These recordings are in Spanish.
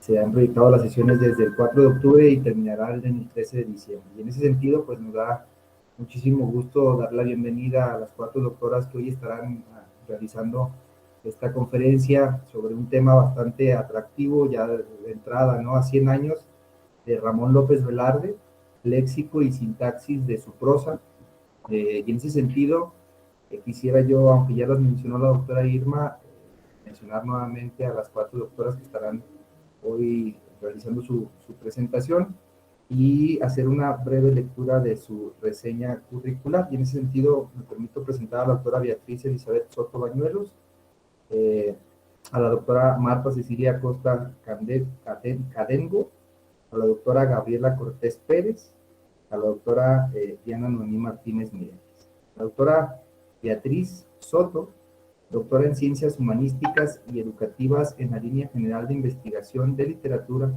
Se han proyectado las sesiones desde el 4 de octubre y terminarán en el 13 de diciembre. Y en ese sentido, pues nos da muchísimo gusto dar la bienvenida a las 4 doctoras que hoy estarán realizando esta conferencia sobre un tema bastante atractivo, ya de entrada, ¿no? A 100 años de Ramón López Velarde, léxico y sintaxis de su prosa. Y en ese sentido, quisiera yo, aunque ya las mencionó la doctora Irma, mencionar nuevamente a las 4 doctoras que estarán hoy realizando su presentación y hacer una breve lectura de su reseña curricular. Y en ese sentido, me permito presentar a la doctora Beatriz Elizabeth Soto Bañuelos, a la doctora Marta Cecilia Costa Cadengo, a la doctora Gabriela Cortés Pérez, a la doctora Diana Noemí Martínez Mireles. La doctora Beatriz Soto, doctora en Ciencias Humanísticas y Educativas en la línea general de investigación de literatura.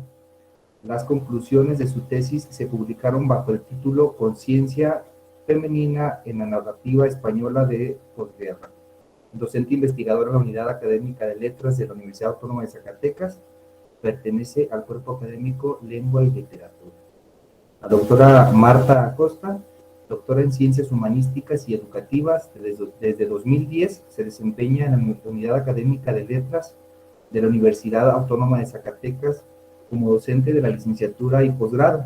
Las conclusiones de su tesis se publicaron bajo el título Conciencia femenina en la narrativa española de posguerra. Docente investigadora en la Unidad Académica de Letras de la Universidad Autónoma de Zacatecas, pertenece al cuerpo académico Lengua y Literatura. La doctora Marta Acosta, doctora en Ciencias Humanísticas y Educativas, desde 2010 se desempeña en la Unidad Académica de Letras de la Universidad Autónoma de Zacatecas como docente de la licenciatura y posgrado.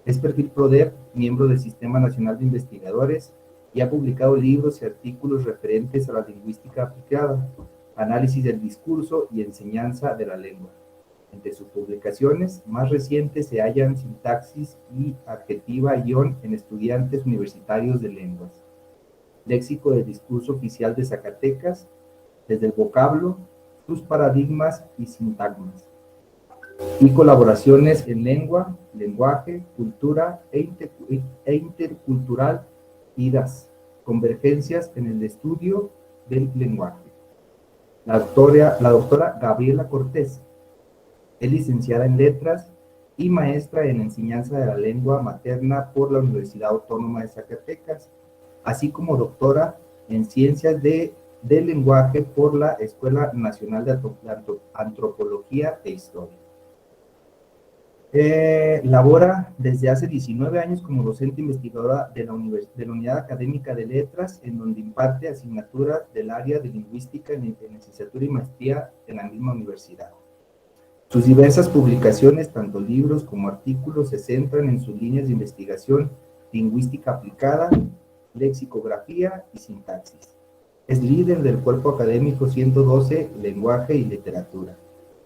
Es perfil PRODEP, miembro del Sistema Nacional de Investigadores, y ha publicado libros y artículos referentes a la lingüística aplicada, análisis del discurso y enseñanza de la lengua. Entre sus publicaciones más recientes se hallan Sintaxis y Adjetiva-Guión en estudiantes universitarios de lenguas, Léxico del discurso oficial de Zacatecas, desde el vocablo, sus paradigmas y sintagmas, y colaboraciones en lengua, lenguaje, cultura e intercultural, IDAS, convergencias en el estudio del lenguaje. La doctora Gabriela Cortés es licenciada en Letras y maestra en Enseñanza de la Lengua Materna por la Universidad Autónoma de Zacatecas, así como doctora en Ciencias del Lenguaje por la Escuela Nacional de Antropología e Historia. Labora desde hace 19 años como docente investigadora de la Unidad Académica de Letras, en donde imparte asignaturas del área de lingüística en licenciatura y maestría en la misma universidad. Sus diversas publicaciones, tanto libros como artículos, se centran en sus líneas de investigación: lingüística aplicada, lexicografía y sintaxis. Es líder del cuerpo académico 112, lenguaje y literatura,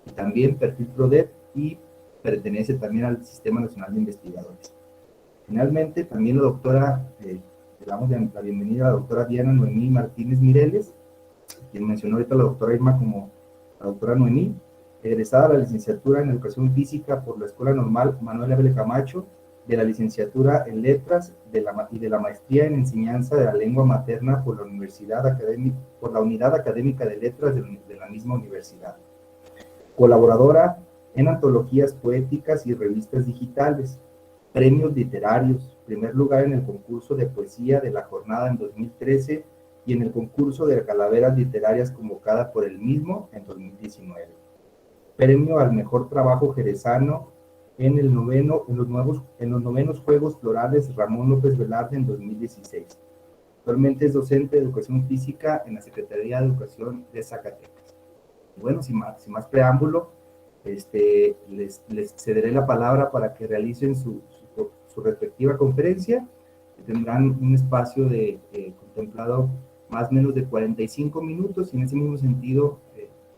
y también perfil PRODEP, y pertenece también al Sistema Nacional de Investigadores. Finalmente, también la doctora, le damos la bienvenida a la doctora Diana Noemí Martínez Mireles, quien mencionó ahorita la doctora Irma como la doctora Noemí, egresada de la licenciatura en Educación Física por la Escuela Normal Manuel Ávila Camacho, de la licenciatura en Letras y de la maestría en Enseñanza de la Lengua Materna por la Unidad Académica de Letras de la misma universidad. Colaboradora en antologías poéticas y revistas digitales, premios literarios, primer lugar en el concurso de poesía de la jornada en 2013 y en el concurso de calaveras literarias convocada por el mismo en 2019. Premio al mejor trabajo jerezano en los novenos Juegos Florales Ramón López Velarde en 2016. Actualmente es docente de Educación Física en la Secretaría de Educación de Zacatecas. Bueno, sin más preámbulo, les cederé la palabra para que realicen su respectiva conferencia. Tendrán un espacio contemplado más o menos de 45 minutos, y en ese mismo sentido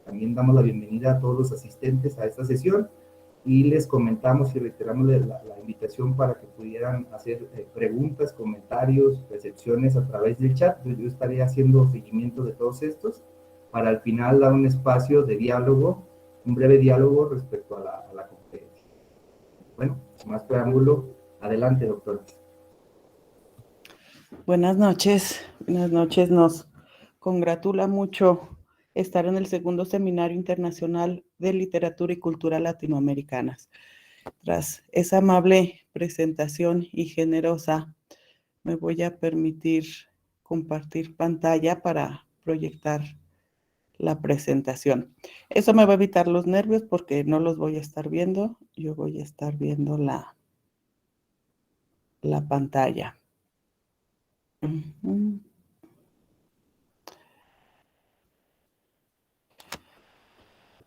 también damos la bienvenida a todos los asistentes a esta sesión, y les comentamos y reiteramos la invitación para que pudieran hacer preguntas, comentarios, recepciones a través del chat. Yo estaré haciendo seguimiento de todos estos para al final dar un espacio de diálogo, un breve diálogo respecto a la conferencia. Bueno, sin más preámbulo, adelante, doctora. Buenas noches. Nos congratula mucho estar en el segundo Seminario Internacional de Literatura y Cultura Latinoamericanas. Tras esa amable presentación y generosa, me voy a permitir compartir pantalla para proyectar la presentación. Eso me va a evitar los nervios porque no los voy a estar viendo. Yo voy a estar viendo la pantalla.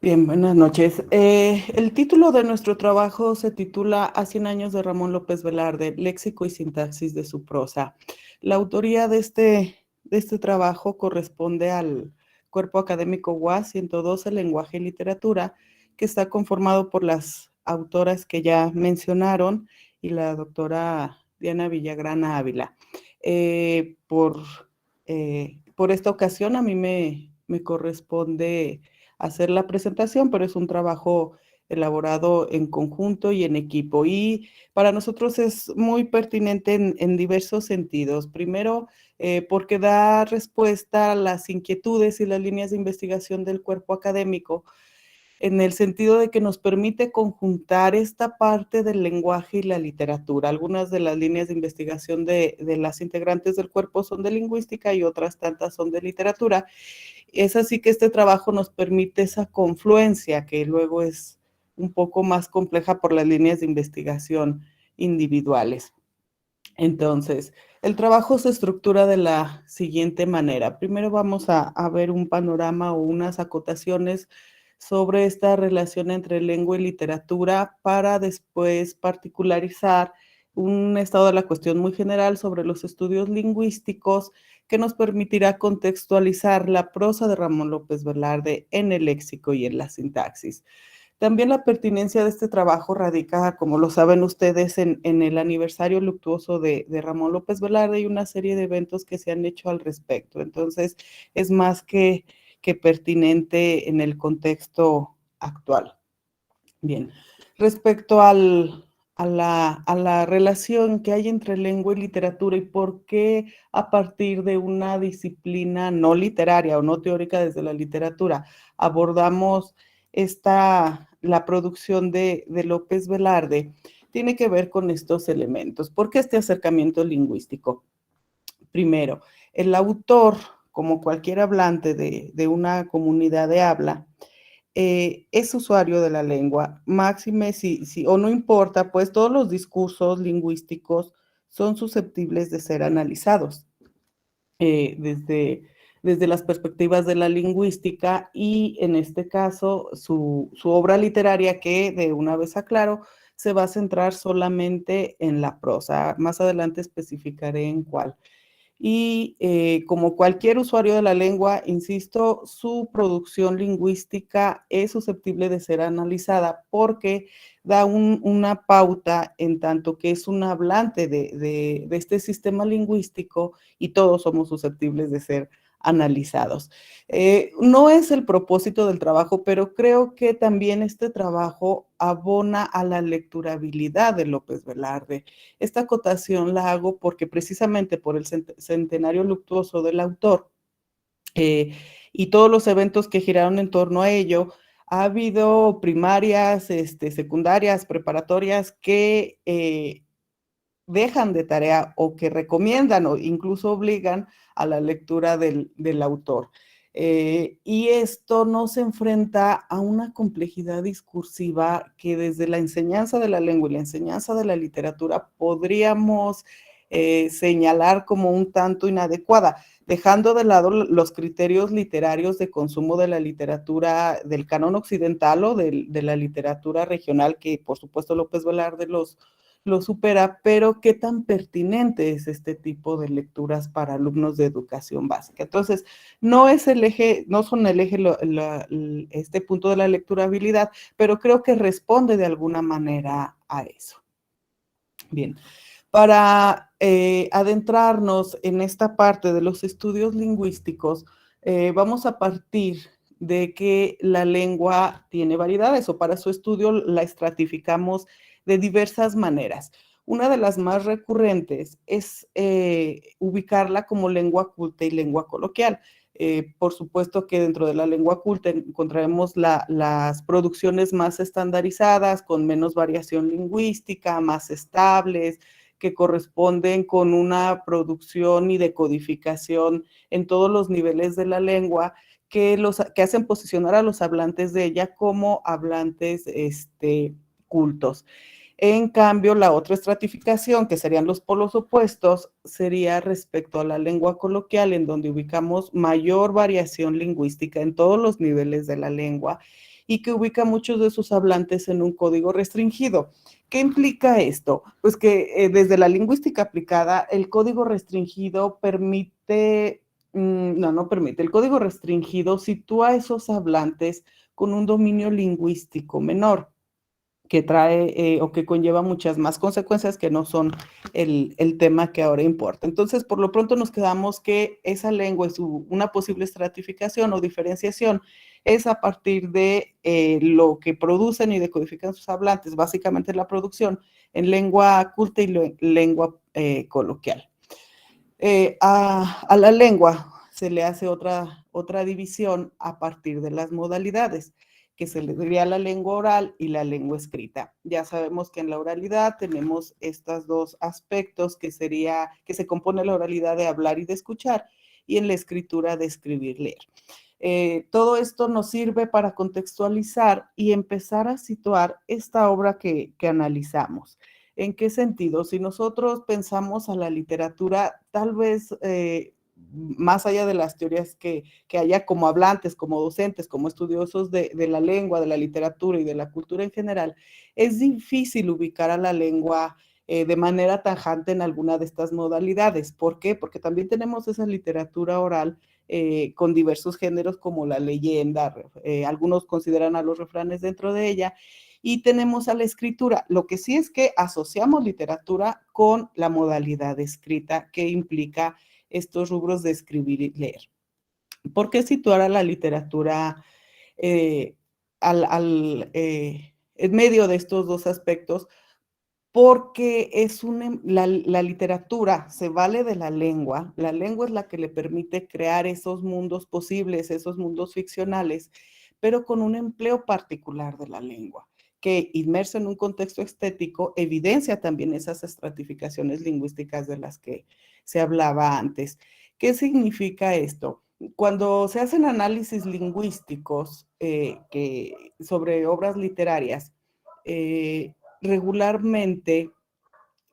Bien, buenas noches. El título de nuestro trabajo se titula A 100 años de Ramón López Velarde, léxico y sintaxis de su prosa. La autoría de este trabajo corresponde al cuerpo académico UAS 112, Lenguaje y Literatura, que está conformado por las autoras que ya mencionaron y la doctora Diana Villagrana Ávila. Por esta ocasión a mí me corresponde hacer la presentación, pero es un trabajo elaborado en conjunto y en equipo. Y para nosotros es muy pertinente en diversos sentidos. Primero, porque da respuesta a las inquietudes y las líneas de investigación del cuerpo académico, en el sentido de que nos permite conjuntar esta parte del lenguaje y la literatura. Algunas de las líneas de investigación de las integrantes del cuerpo son de lingüística y otras tantas son de literatura. Es así que este trabajo nos permite esa confluencia que luego es un poco más compleja por las líneas de investigación individuales. Entonces, el trabajo se estructura de la siguiente manera. Primero vamos a ver un panorama o unas acotaciones sobre esta relación entre lengua y literatura para después particularizar un estado de la cuestión muy general sobre los estudios lingüísticos que nos permitirá contextualizar la prosa de Ramón López Velarde en el léxico y en la sintaxis. También la pertinencia de este trabajo radica, como lo saben ustedes, en el aniversario luctuoso de Ramón López Velarde y una serie de eventos que se han hecho al respecto. Entonces, es más que pertinente en el contexto actual. Bien, respecto a la relación que hay entre lengua y literatura y por qué a partir de una disciplina no literaria o no teórica desde la literatura abordamos la producción de López Velarde, tiene que ver con estos elementos. ¿Por qué este acercamiento lingüístico? Primero, el autor, como cualquier hablante de una comunidad de habla, es usuario de la lengua, máxime o no importa, pues todos los discursos lingüísticos son susceptibles de ser analizados desde las perspectivas de la lingüística y en este caso su obra literaria que de una vez aclaro se va a centrar solamente en la prosa. Más adelante especificaré en cuál. Y como cualquier usuario de la lengua, insisto, su producción lingüística es susceptible de ser analizada porque da una pauta en tanto que es un hablante de este sistema lingüístico y todos somos susceptibles de ser analizados. No es el propósito del trabajo, pero creo que también este trabajo abona a la lecturabilidad de López Velarde. Esta acotación la hago porque precisamente por el centenario luctuoso del autor y todos los eventos que giraron en torno a ello, ha habido primarias, secundarias, preparatorias que dejan de tarea o que recomiendan o incluso obligan a la lectura del autor. Y esto nos enfrenta a una complejidad discursiva que desde la enseñanza de la lengua y la enseñanza de la literatura podríamos señalar como un tanto inadecuada, dejando de lado los criterios literarios de consumo de la literatura del canon occidental o de la literatura regional, que por supuesto López Velarde lo supera, pero qué tan pertinente es este tipo de lecturas para alumnos de educación básica. Entonces, no son el eje este punto de la lecturabilidad, pero creo que responde de alguna manera a eso. Bien, para adentrarnos en esta parte de los estudios lingüísticos, vamos a partir de que la lengua tiene variedades o para su estudio la estratificamos de diversas maneras. Una de las más recurrentes es ubicarla como lengua culta y lengua coloquial. Por supuesto que dentro de la lengua culta encontraremos las producciones más estandarizadas, con menos variación lingüística, más estables, que corresponden con una producción y decodificación en todos los niveles de la lengua, que hacen posicionar a los hablantes de ella como hablantes cultos. En cambio, la otra estratificación, que serían los polos opuestos, sería respecto a la lengua coloquial, en donde ubicamos mayor variación lingüística en todos los niveles de la lengua y que ubica muchos de sus hablantes en un código restringido. ¿Qué implica esto? Pues que desde la lingüística aplicada, el código restringido permite, no permite, el código restringido sitúa a esos hablantes con un dominio lingüístico menor, que trae o que conlleva muchas más consecuencias que no son el tema que ahora importa. Entonces, por lo pronto nos quedamos que esa lengua es una posible estratificación o diferenciación es a partir de lo que producen y decodifican sus hablantes, básicamente la producción en lengua culta y lengua coloquial. A la lengua se le hace otra división a partir de las modalidades, que se le diría la lengua oral y la lengua escrita. Ya sabemos que en la oralidad tenemos estos dos aspectos, que se compone la oralidad de hablar y de escuchar, y en la escritura de escribir, leer. Todo esto nos sirve para contextualizar y empezar a situar esta obra que analizamos. ¿En qué sentido? Si nosotros pensamos a la literatura, tal vez más allá de las teorías que haya como hablantes, como docentes, como estudiosos de la lengua, de la literatura y de la cultura en general, es difícil ubicar a la lengua de manera tajante en alguna de estas modalidades. ¿Por qué? Porque también tenemos esa literatura oral con diversos géneros como la leyenda, algunos consideran a los refranes dentro de ella, y tenemos a la escritura. Lo que sí es que asociamos literatura con la modalidad escrita, que implica estos rubros de escribir y leer. ¿Por qué situar a la literatura en medio de estos dos aspectos? Porque la literatura se vale de la lengua es la que le permite crear esos mundos posibles, esos mundos ficcionales, pero con un empleo particular de la lengua, que inmerso en un contexto estético evidencia también esas estratificaciones lingüísticas de las que se hablaba antes. ¿Qué significa esto? Cuando se hacen análisis lingüísticos sobre obras literarias, regularmente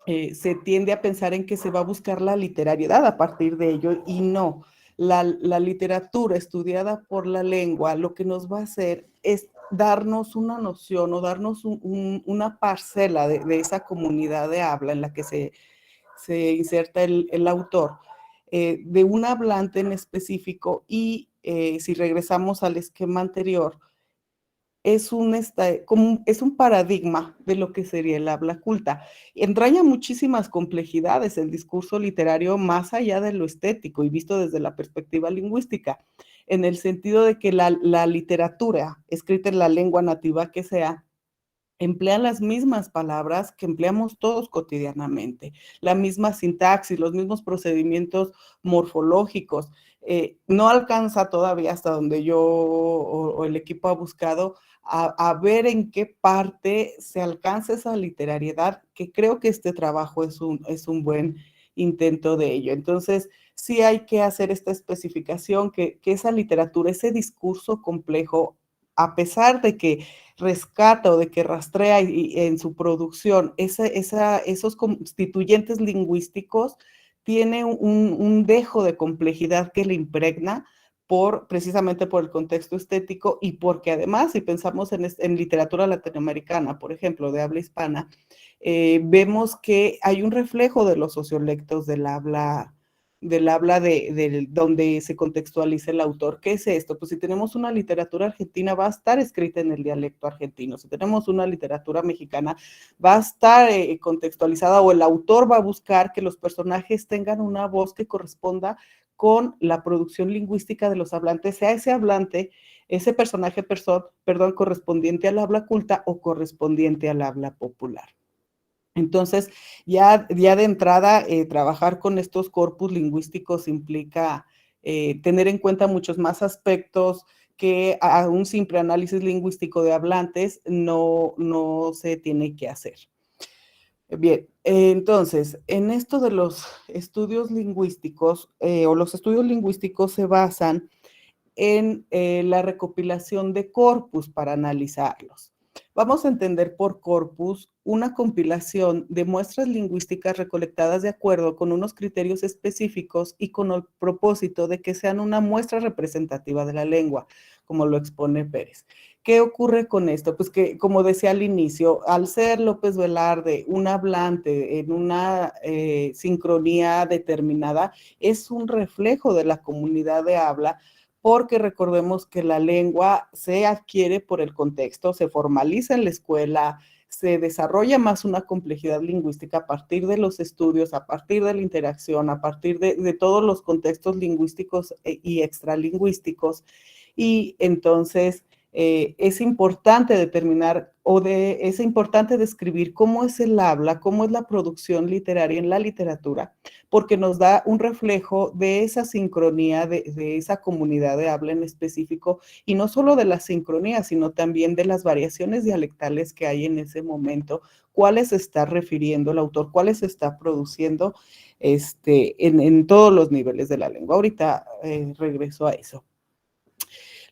se tiende a pensar en que se va a buscar la literariedad a partir de ello y no. La literatura estudiada por la lengua lo que nos va a hacer es darnos una noción o darnos una parcela de esa comunidad de habla en la que se inserta el autor, de un hablante en específico y si regresamos al esquema anterior, es un paradigma de lo que sería el habla culta. Entraña muchísimas complejidades el discurso literario más allá de lo estético y visto desde la perspectiva lingüística, en el sentido de que la literatura escrita en la lengua nativa que sea, emplean las mismas palabras que empleamos todos cotidianamente, la misma sintaxis, los mismos procedimientos morfológicos. No alcanza todavía hasta donde yo o el equipo ha buscado a ver en qué parte se alcanza esa literariedad, que creo que este trabajo es un buen intento de ello. Entonces, sí hay que hacer esta especificación, que esa literatura, ese discurso complejo, a pesar de que rescata o de que rastrea en su producción esos constituyentes lingüísticos, tiene un dejo de complejidad que le impregna precisamente por el contexto estético y porque además, si pensamos en literatura latinoamericana, por ejemplo, de habla hispana, vemos que hay un reflejo de los sociolectos del habla donde se contextualiza el autor. ¿Qué es esto? Pues si tenemos una literatura argentina, va a estar escrita en el dialecto argentino. Si tenemos una literatura mexicana, va a estar contextualizada, o el autor va a buscar que los personajes tengan una voz que corresponda con la producción lingüística de los hablantes, sea ese hablante, ese personaje, perdón, correspondiente al habla culta o correspondiente al habla popular. Entonces, ya de entrada, trabajar con estos corpus lingüísticos implica tener en cuenta muchos más aspectos que a un simple análisis lingüístico de hablantes no se tiene que hacer. Bien, entonces, en esto de los estudios lingüísticos, o los estudios lingüísticos se basan en la recopilación de corpus para analizarlos. Vamos a entender por corpus una compilación de muestras lingüísticas recolectadas de acuerdo con unos criterios específicos y con el propósito de que sean una muestra representativa de la lengua, como lo expone Pérez. ¿Qué ocurre con esto? Pues que, como decía al inicio, al ser López Velarde un hablante en una sincronía determinada, es un reflejo de la comunidad de habla, porque recordemos que la lengua se adquiere por el contexto, se formaliza en la escuela, se desarrolla más una complejidad lingüística a partir de los estudios, a partir de la interacción, a partir de todos los contextos lingüísticos y extralingüísticos. Y entonces es importante determinar es importante describir cómo es el habla, cómo es la producción literaria en la literatura, porque nos da un reflejo de esa sincronía, de esa comunidad de habla en específico, y no solo de la sincronía, sino también de las variaciones dialectales que hay en ese momento, cuáles se está refiriendo el autor, cuáles se está produciendo en todos los niveles de la lengua. Ahorita regreso a eso.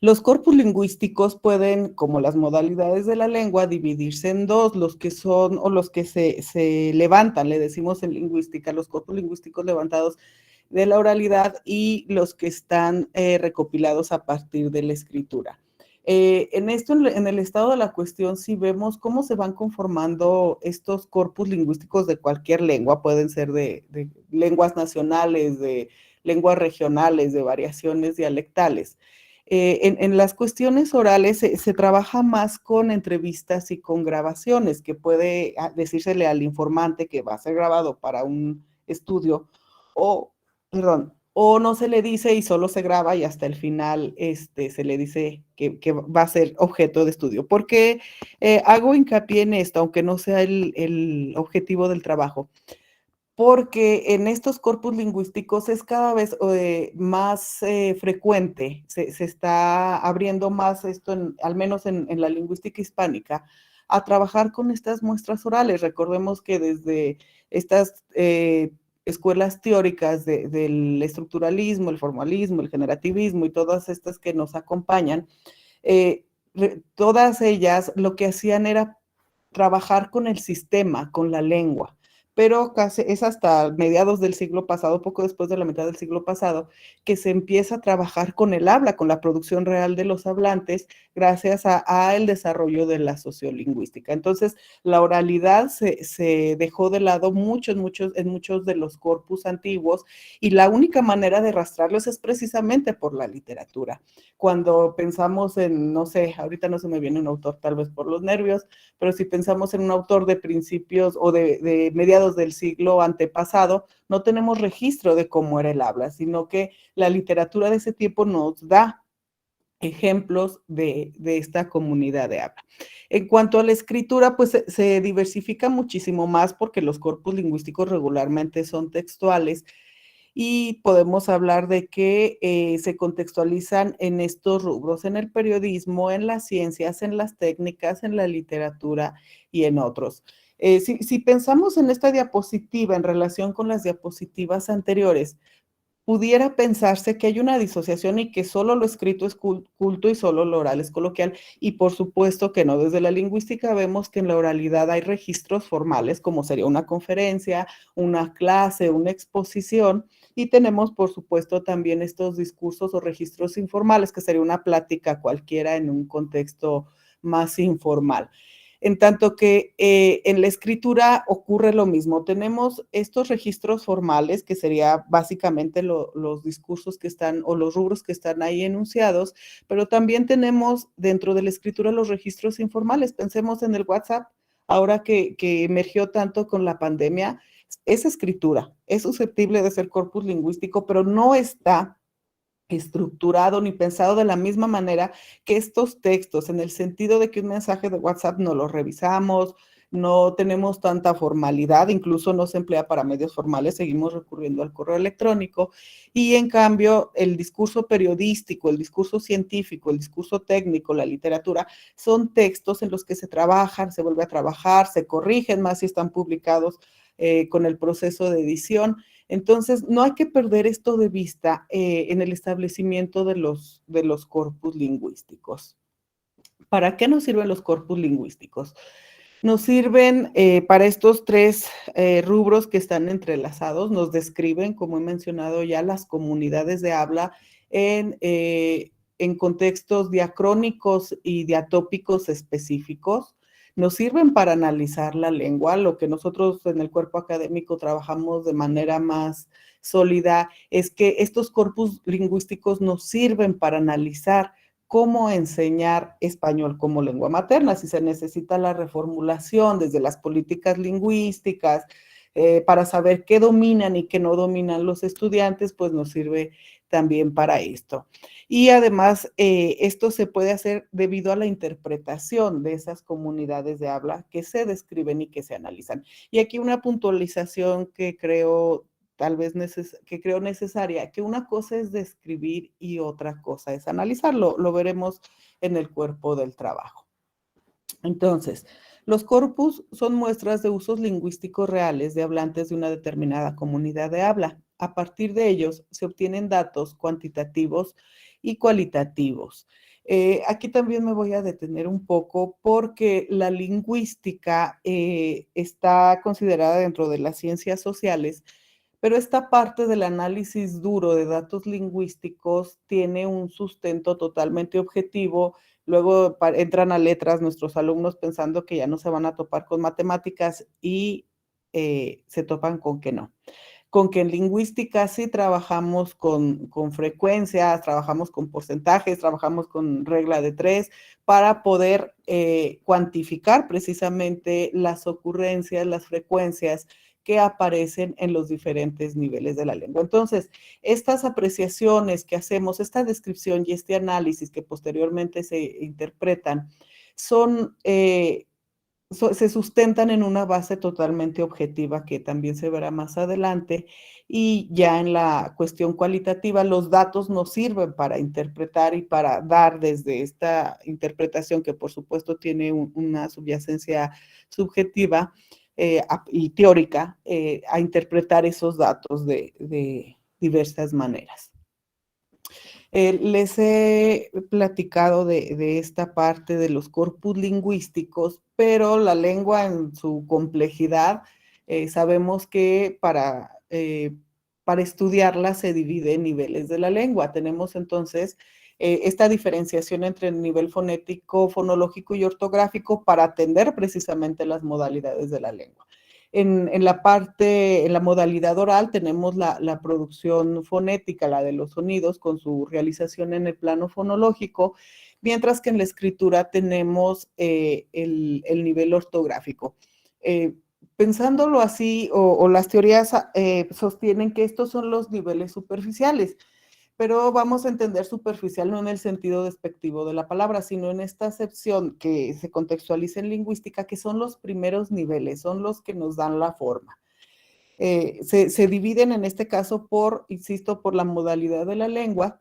Los corpus lingüísticos pueden, como las modalidades de la lengua, dividirse en dos, los que son o los que se levantan, le decimos en lingüística, los corpus lingüísticos levantados de la oralidad y los que están recopilados a partir de la escritura. En esto, en el estado de la cuestión, si vemos cómo se van conformando estos corpus lingüísticos de cualquier lengua, pueden ser de lenguas nacionales, de lenguas regionales, de variaciones dialectales. En las cuestiones orales se trabaja más con entrevistas y con grabaciones, que puede decírsele al informante que va a ser grabado para un estudio, o no se le dice y solo se graba y hasta el final se le dice que va a ser objeto de estudio. ¿Por qué hago hincapié en esto, aunque no sea el objetivo del trabajo? Porque en estos corpus lingüísticos es cada vez más frecuente, se está abriendo más esto, al menos en la lingüística hispánica, a trabajar con estas muestras orales. Recordemos que desde estas escuelas teóricas del estructuralismo, el formalismo, el generativismo y todas estas que nos acompañan, todas ellas lo que hacían era trabajar con el sistema, con la lengua, pero casi es hasta mediados del siglo pasado, poco después de la mitad del siglo pasado, que se empieza a trabajar con el habla, con la producción real de los hablantes, gracias a el desarrollo de la sociolingüística. Entonces, la oralidad se dejó de lado en muchos de los corpus antiguos, y la única manera de rastrearlos es precisamente por la literatura. Cuando pensamos en, no sé, ahorita no se me viene un autor, tal vez por los nervios, pero si pensamos en un autor de principios o de mediados del siglo antepasado, no tenemos registro de cómo era el habla, sino que la literatura de ese tiempo nos da ejemplos de esta comunidad de habla. En cuanto a la escritura, pues se diversifica muchísimo más porque los corpus lingüísticos regularmente son textuales, y podemos hablar de que se contextualizan en estos rubros, en el periodismo, en las ciencias, en las técnicas, en la literatura y en otros. Si pensamos en esta diapositiva en relación con las diapositivas anteriores, pudiera pensarse que hay una disociación y que solo lo escrito es culto y solo lo oral es coloquial, y por supuesto que no. Desde la lingüística vemos que en la oralidad hay registros formales, como sería una conferencia, una clase, una exposición, y tenemos por supuesto también estos discursos o registros informales, que sería una plática cualquiera en un contexto más informal. En tanto que en la escritura ocurre lo mismo. Tenemos estos registros formales, que sería básicamente los discursos que están o los rubros que están ahí enunciados, pero también tenemos dentro de la escritura los registros informales. Pensemos en el WhatsApp, ahora que emergió tanto con la pandemia. Es escritura, es susceptible de ser corpus lingüístico, pero no está estructurado ni pensado de la misma manera que estos textos, en el sentido de que un mensaje de WhatsApp no lo revisamos, no tenemos tanta formalidad, incluso no se emplea para medios formales, seguimos recurriendo al correo electrónico, y en cambio el discurso periodístico, el discurso científico, el discurso técnico, la literatura, son textos en los que se trabajan, se vuelve a trabajar, se corrigen más si están publicados con el proceso de edición. Entonces, no hay que perder esto de vista en el establecimiento de los corpus lingüísticos. ¿Para qué nos sirven los corpus lingüísticos? Nos sirven para estos tres rubros que están entrelazados, nos describen, como he mencionado ya, las comunidades de habla en contextos diacrónicos y diatópicos específicos. Nos sirven para analizar la lengua, lo que nosotros en el cuerpo académico trabajamos de manera más sólida es que estos corpus lingüísticos nos sirven para analizar cómo enseñar español como lengua materna, si se necesita la reformulación desde las políticas lingüísticas, para saber qué dominan y qué no dominan los estudiantes, pues nos sirve también para esto. Y además, esto se puede hacer debido a la interpretación de esas comunidades de habla que se describen y que se analizan. Y aquí una puntualización que creo que creo necesaria, que una cosa es describir y otra cosa es analizarlo. Lo veremos en el cuerpo del trabajo. Entonces, los corpus son muestras de usos lingüísticos reales de hablantes de una determinada comunidad de habla. A partir de ellos se obtienen datos cuantitativos y cualitativos. Aquí también me voy a detener un poco porque la lingüística está considerada dentro de las ciencias sociales, pero esta parte del análisis duro de datos lingüísticos tiene un sustento totalmente objetivo. Luego entran a letras nuestros alumnos pensando que ya no se van a topar con matemáticas y se topan con que no. Con que en lingüística sí trabajamos con frecuencias, trabajamos con porcentajes, trabajamos con regla de 3 para poder cuantificar precisamente las ocurrencias, las frecuencias que aparecen en los diferentes niveles de la lengua. Entonces, estas apreciaciones que hacemos, esta descripción y este análisis que posteriormente se interpretan, se sustentan en una base totalmente objetiva que también se verá más adelante, y ya en la cuestión cualitativa los datos nos sirven para interpretar y para dar desde esta interpretación que por supuesto tiene una subyacencia subjetiva y teórica a interpretar esos datos de diversas maneras. Les he platicado de esta parte de los corpus lingüísticos, pero la lengua en su complejidad, sabemos que para estudiarla se divide en niveles de la lengua. Tenemos entonces esta diferenciación entre el nivel fonético, fonológico y ortográfico para atender precisamente las modalidades de la lengua. En la modalidad oral tenemos la producción fonética, la de los sonidos, con su realización en el plano fonológico, mientras que en la escritura tenemos el nivel ortográfico. Pensándolo así, o las teorías sostienen que estos son los niveles superficiales, pero vamos a entender superficial no en el sentido despectivo de la palabra, sino en esta acepción que se contextualiza en lingüística, que son los primeros niveles, son los que nos dan la forma. Se dividen en este caso insisto, por la modalidad de la lengua,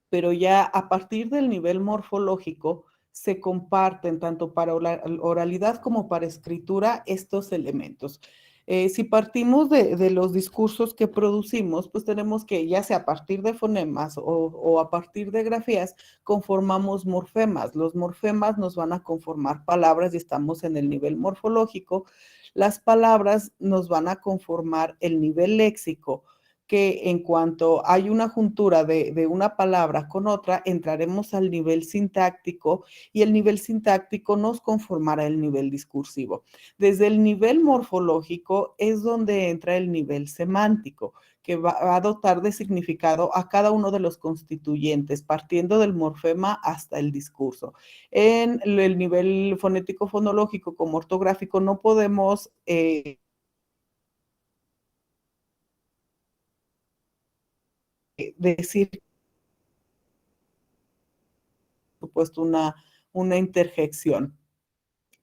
pero ya a partir del nivel morfológico se comparten tanto para oralidad como para escritura estos elementos. Si partimos de los discursos que producimos, pues tenemos que, ya sea a partir de fonemas o a partir de grafías, conformamos morfemas. Los morfemas nos van a conformar palabras y estamos en el nivel morfológico. Las palabras nos van a conformar el nivel léxico, que en cuanto hay una juntura de una palabra con otra, entraremos al nivel sintáctico y el nivel sintáctico nos conformará el nivel discursivo. Desde el nivel morfológico es donde entra el nivel semántico, que va a dotar de significado a cada uno de los constituyentes, partiendo del morfema hasta el discurso. En el nivel fonético fonológico como ortográfico no podemos decir, por supuesto, una interjección.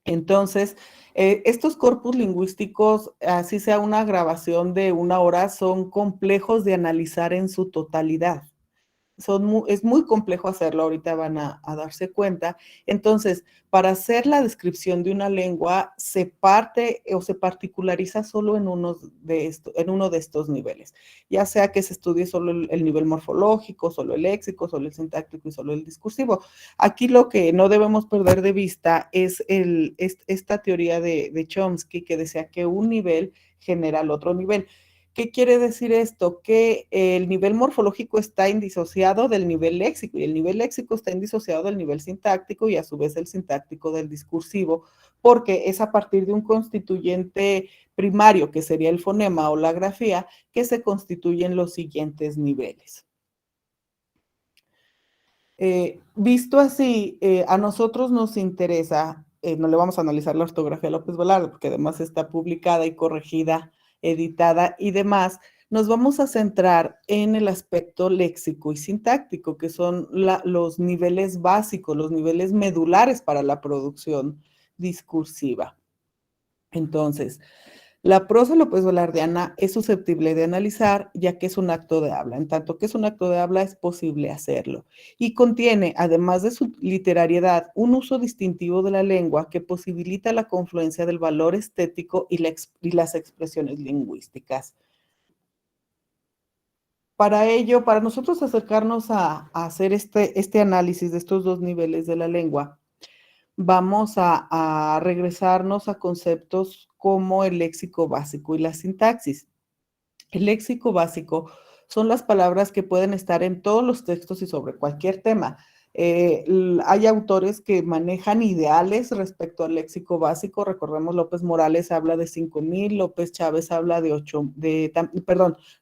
Entonces, estos corpus lingüísticos, así sea una grabación de 1 hora, son complejos de analizar en su totalidad. es muy complejo hacerlo, ahorita van a darse cuenta. Entonces, para hacer la descripción de una lengua, se parte o se particulariza solo en uno de estos niveles, ya sea que se estudie solo el nivel morfológico, solo el léxico, solo el sintáctico y solo el discursivo. Aquí lo que no debemos perder de vista es esta teoría de Chomsky, que decía que un nivel genera el otro nivel. ¿Qué quiere decir esto? Que el nivel morfológico está indisociado del nivel léxico y el nivel léxico está indisociado del nivel sintáctico y a su vez el sintáctico del discursivo, porque es a partir de un constituyente primario, que sería el fonema o la grafía, que se constituyen los siguientes niveles. Visto así, a nosotros nos interesa, no le vamos a analizar la ortografía a López Velarde, porque además está publicada y corregida, editada y demás. Nos vamos a centrar en el aspecto léxico y sintáctico, que son los niveles básicos, los niveles medulares para la producción discursiva. Entonces, la prosa López Velardeana es susceptible de analizar, ya que es un acto de habla. En tanto que es un acto de habla, es posible hacerlo. Y contiene, además de su literariedad, un uso distintivo de la lengua que posibilita la confluencia del valor estético y las expresiones lingüísticas. Para ello, para nosotros acercarnos a hacer este análisis de estos dos niveles de la lengua, vamos a regresarnos a conceptos como el léxico básico y la sintaxis. El léxico básico son las palabras que pueden estar en todos los textos y sobre cualquier tema. Hay autores que manejan ideales respecto al léxico básico. Recordemos, López Morales habla de 5,000, López Chávez habla de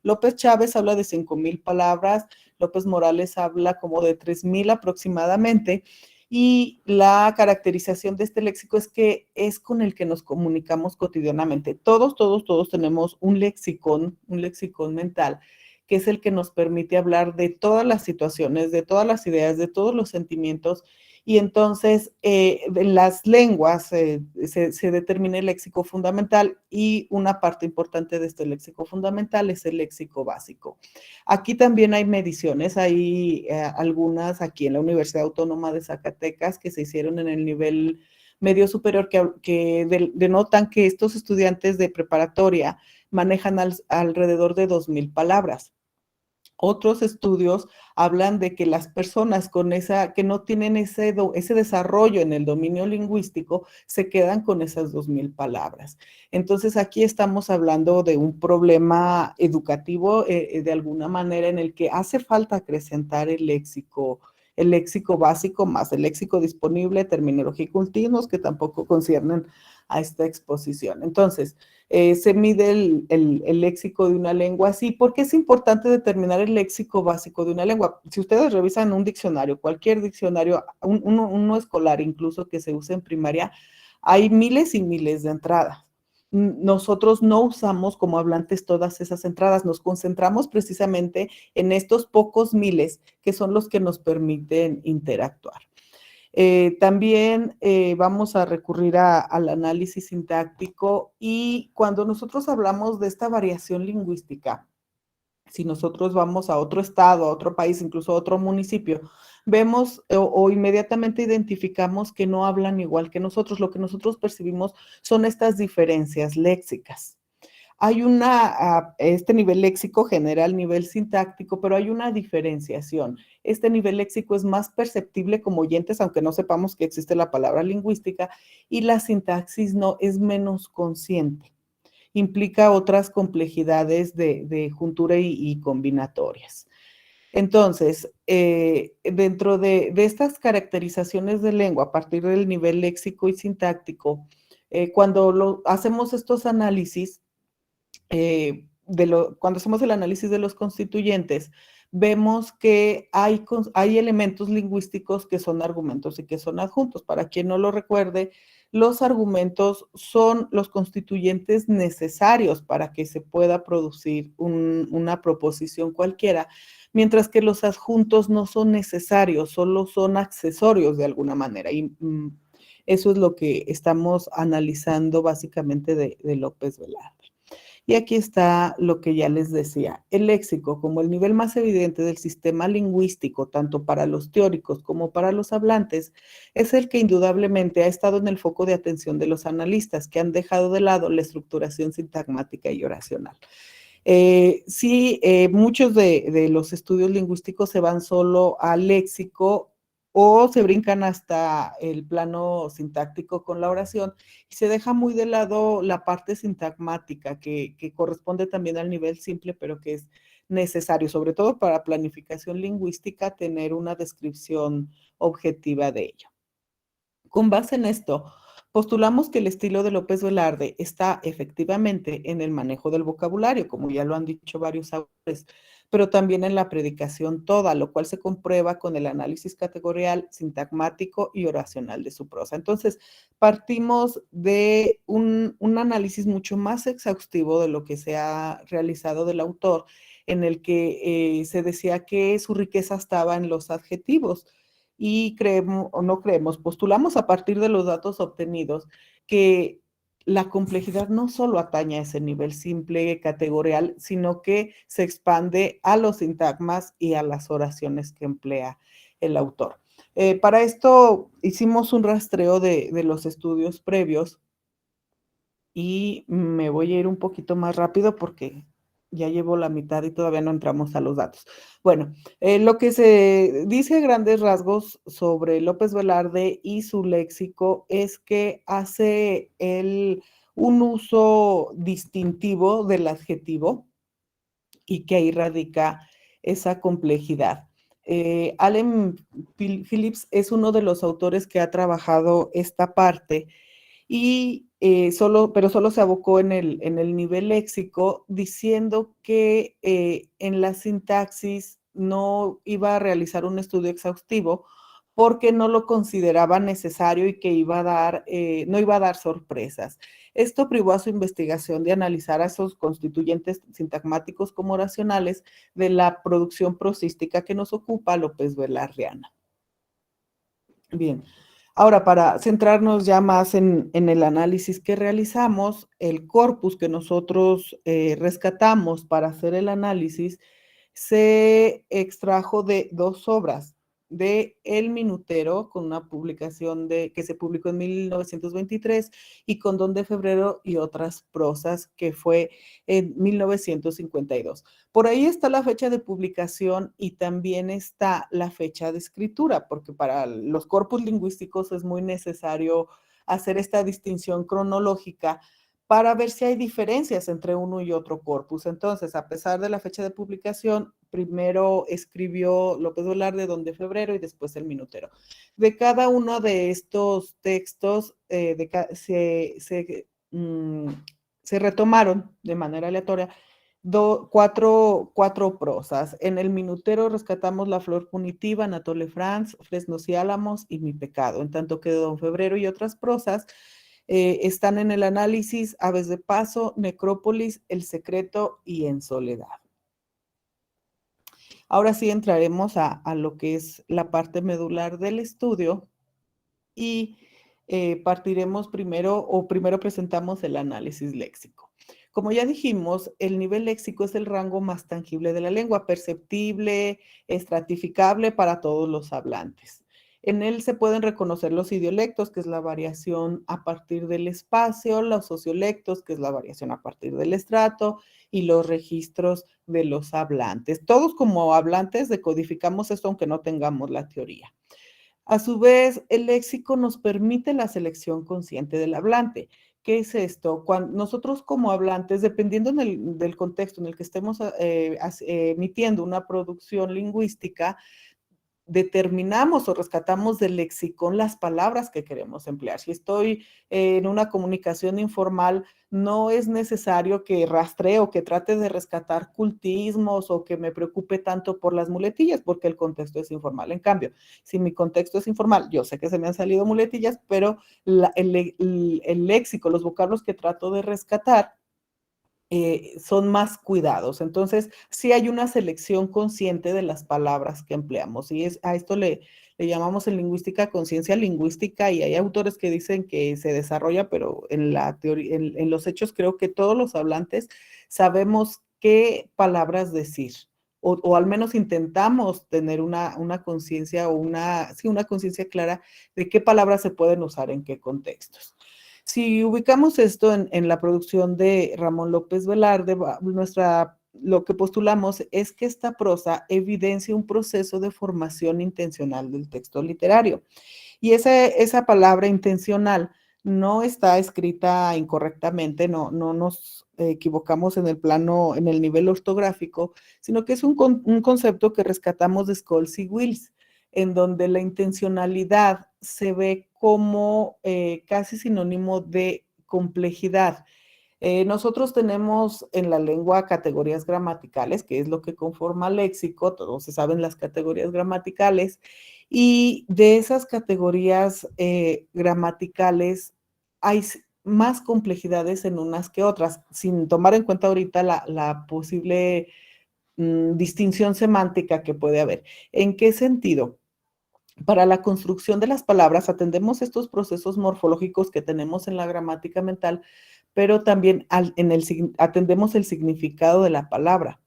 López Chávez habla de 5,000 palabras, López Morales habla como de 3,000 aproximadamente. Y la caracterización de este léxico es que es con el que nos comunicamos cotidianamente. Todos tenemos un léxico mental, que es el que nos permite hablar de todas las situaciones, de todas las ideas, de todos los sentimientos. Y entonces, en las lenguas se determina el léxico fundamental y una parte importante de este léxico fundamental es el léxico básico. Aquí también hay mediciones, hay algunas aquí en la Universidad Autónoma de Zacatecas que se hicieron en el nivel medio superior que denotan que estos estudiantes de preparatoria manejan alrededor de 2,000 palabras. Otros estudios hablan de que las personas que no tienen ese desarrollo en el dominio lingüístico se quedan con esas 2,000 palabras. Entonces, aquí estamos hablando de un problema educativo de alguna manera en el que hace falta acrecentar el léxico básico más el léxico disponible, terminología y cultivos que tampoco conciernen a esta exposición. Entonces, se mide el léxico de una lengua así. ¿Por qué es importante determinar el léxico básico de una lengua? Si ustedes revisan un diccionario, cualquier diccionario, uno escolar incluso que se usa en primaria, hay miles y miles de entradas. Nosotros no usamos como hablantes todas esas entradas, nos concentramos precisamente en estos pocos miles que son los que nos permiten interactuar. También vamos a recurrir al análisis sintáctico y cuando nosotros hablamos de esta variación lingüística, si nosotros vamos a otro estado, a otro país, incluso a otro municipio, vemos o inmediatamente identificamos que no hablan igual que nosotros. Lo que nosotros percibimos son estas diferencias léxicas. Hay este nivel léxico genera el nivel sintáctico, pero hay una diferenciación. Este nivel léxico es más perceptible como oyentes, aunque no sepamos que existe la palabra lingüística, y la sintaxis no, es menos consciente. Implica otras complejidades de juntura y combinatorias. Entonces, dentro de estas caracterizaciones de lengua, a partir del nivel léxico y sintáctico, cuando hacemos estos análisis, cuando hacemos el análisis de los constituyentes, vemos que hay elementos lingüísticos que son argumentos y que son adjuntos. Para quien no lo recuerde, los argumentos son los constituyentes necesarios para que se pueda producir una proposición cualquiera, mientras que los adjuntos no son necesarios, solo son accesorios de alguna manera. Y eso es lo que estamos analizando básicamente de López Velarde. Y aquí está lo que ya les decía. El léxico, como el nivel más evidente del sistema lingüístico, tanto para los teóricos como para los hablantes, es el que indudablemente ha estado en el foco de atención de los analistas, que han dejado de lado la estructuración sintagmática y oracional. Sí, muchos de los estudios lingüísticos se van solo al léxico o se brincan hasta el plano sintáctico con la oración y se deja muy de lado la parte sintagmática que corresponde también al nivel simple, pero que es necesario, sobre todo para planificación lingüística, tener una descripción objetiva de ello. Con base en esto, postulamos que el estilo de López Velarde está efectivamente en el manejo del vocabulario, como ya lo han dicho varios autores, pero también en la predicación toda, lo cual se comprueba con el análisis categorial, sintagmático y oracional de su prosa. Entonces, partimos de un análisis mucho más exhaustivo de lo que se ha realizado del autor, en el que se decía que su riqueza estaba en los adjetivos y creemos o no creemos, postulamos a partir de los datos obtenidos que la complejidad no solo atañe a ese nivel simple categorial, sino que se expande a los sintagmas y a las oraciones que emplea el autor. Para esto hicimos un rastreo de los estudios previos y me voy a ir un poquito más rápido porque ya llevo la mitad y todavía no entramos a los datos. Bueno, lo que se dice a grandes rasgos sobre López Velarde y su léxico es que hace un uso distintivo del adjetivo y que ahí radica esa complejidad. Allen Phillips es uno de los autores que ha trabajado esta parte y pero solo se abocó en el nivel léxico, diciendo que en la sintaxis no iba a realizar un estudio exhaustivo porque no lo consideraba necesario y que no iba a dar sorpresas. Esto privó a su investigación de analizar a esos constituyentes sintagmáticos como oracionales de la producción prosística que nos ocupa López Velardeana. Bien, ahora para centrarnos ya más en el análisis que realizamos, el corpus que nosotros rescatamos para hacer el análisis se extrajo de dos obras, de El Minutero, con una publicación que se publicó en 1923, y Condón de Febrero y otras prosas, que fue en 1952. Por ahí está la fecha de publicación y también está la fecha de escritura, porque para los corpus lingüísticos es muy necesario hacer esta distinción cronológica para ver si hay diferencias entre uno y otro corpus. Entonces, a pesar de la fecha de publicación, primero escribió López Velarde Don de Febrero y después El Minutero. De cada uno de estos textos se retomaron de manera aleatoria cuatro prosas. En El Minutero rescatamos La Flor Punitiva, Anatole France, Fresnos y Álamos y Mi Pecado, en tanto que Don Febrero y otras prosas están en el análisis Aves de Paso, Necrópolis, El Secreto y En Soledad. Ahora sí entraremos a lo que es la parte medular del estudio y partiremos primero presentamos el análisis léxico. Como ya dijimos, el nivel léxico es el rango más tangible de la lengua, perceptible, estratificable para todos los hablantes. En él se pueden reconocer los idiolectos, que es la variación a partir del espacio, los sociolectos, que es la variación a partir del estrato, y los registros de los hablantes. Todos como hablantes decodificamos esto aunque no tengamos la teoría. A su vez, el léxico nos permite la selección consciente del hablante. ¿Qué es esto? Cuando nosotros como hablantes, dependiendo del contexto en el que estemos emitiendo una producción lingüística, determinamos o rescatamos del lexicón las palabras que queremos emplear. Si estoy en una comunicación informal, no es necesario que rastree o que trate de rescatar cultismos o que me preocupe tanto por las muletillas, porque el contexto es informal. En cambio, si mi contexto es informal, yo sé que se me han salido muletillas, pero el léxico, los vocablos que trato de rescatar, son más cuidados. Entonces, sí hay una selección consciente de las palabras que empleamos y a esto le le llamamos en lingüística conciencia lingüística, y hay autores que dicen que se desarrolla, pero en la teoría, en los hechos creo que todos los hablantes sabemos qué palabras decir, o al menos intentamos tener una conciencia o sí, una conciencia clara de qué palabras se pueden usar en qué contextos. Si ubicamos esto en la producción de Ramón López Velarde, lo que postulamos es que esta prosa evidencia un proceso de formación intencional del texto literario. Y esa palabra intencional no está escrita incorrectamente, no nos equivocamos en el plano, en el nivel ortográfico, sino que es un concepto que rescatamos de Scholes y Wills, en donde la intencionalidad se ve como casi sinónimo de complejidad. Nosotros tenemos en la lengua categorías gramaticales, que es lo que conforma el léxico, todos se saben las categorías gramaticales, y de esas categorías gramaticales hay más complejidades en unas que otras, sin tomar en cuenta ahorita la posible distinción semántica que puede haber. ¿En qué sentido? Para la construcción de las palabras atendemos estos procesos morfológicos que tenemos en la gramática mental, pero también atendemos el significado de la palabra.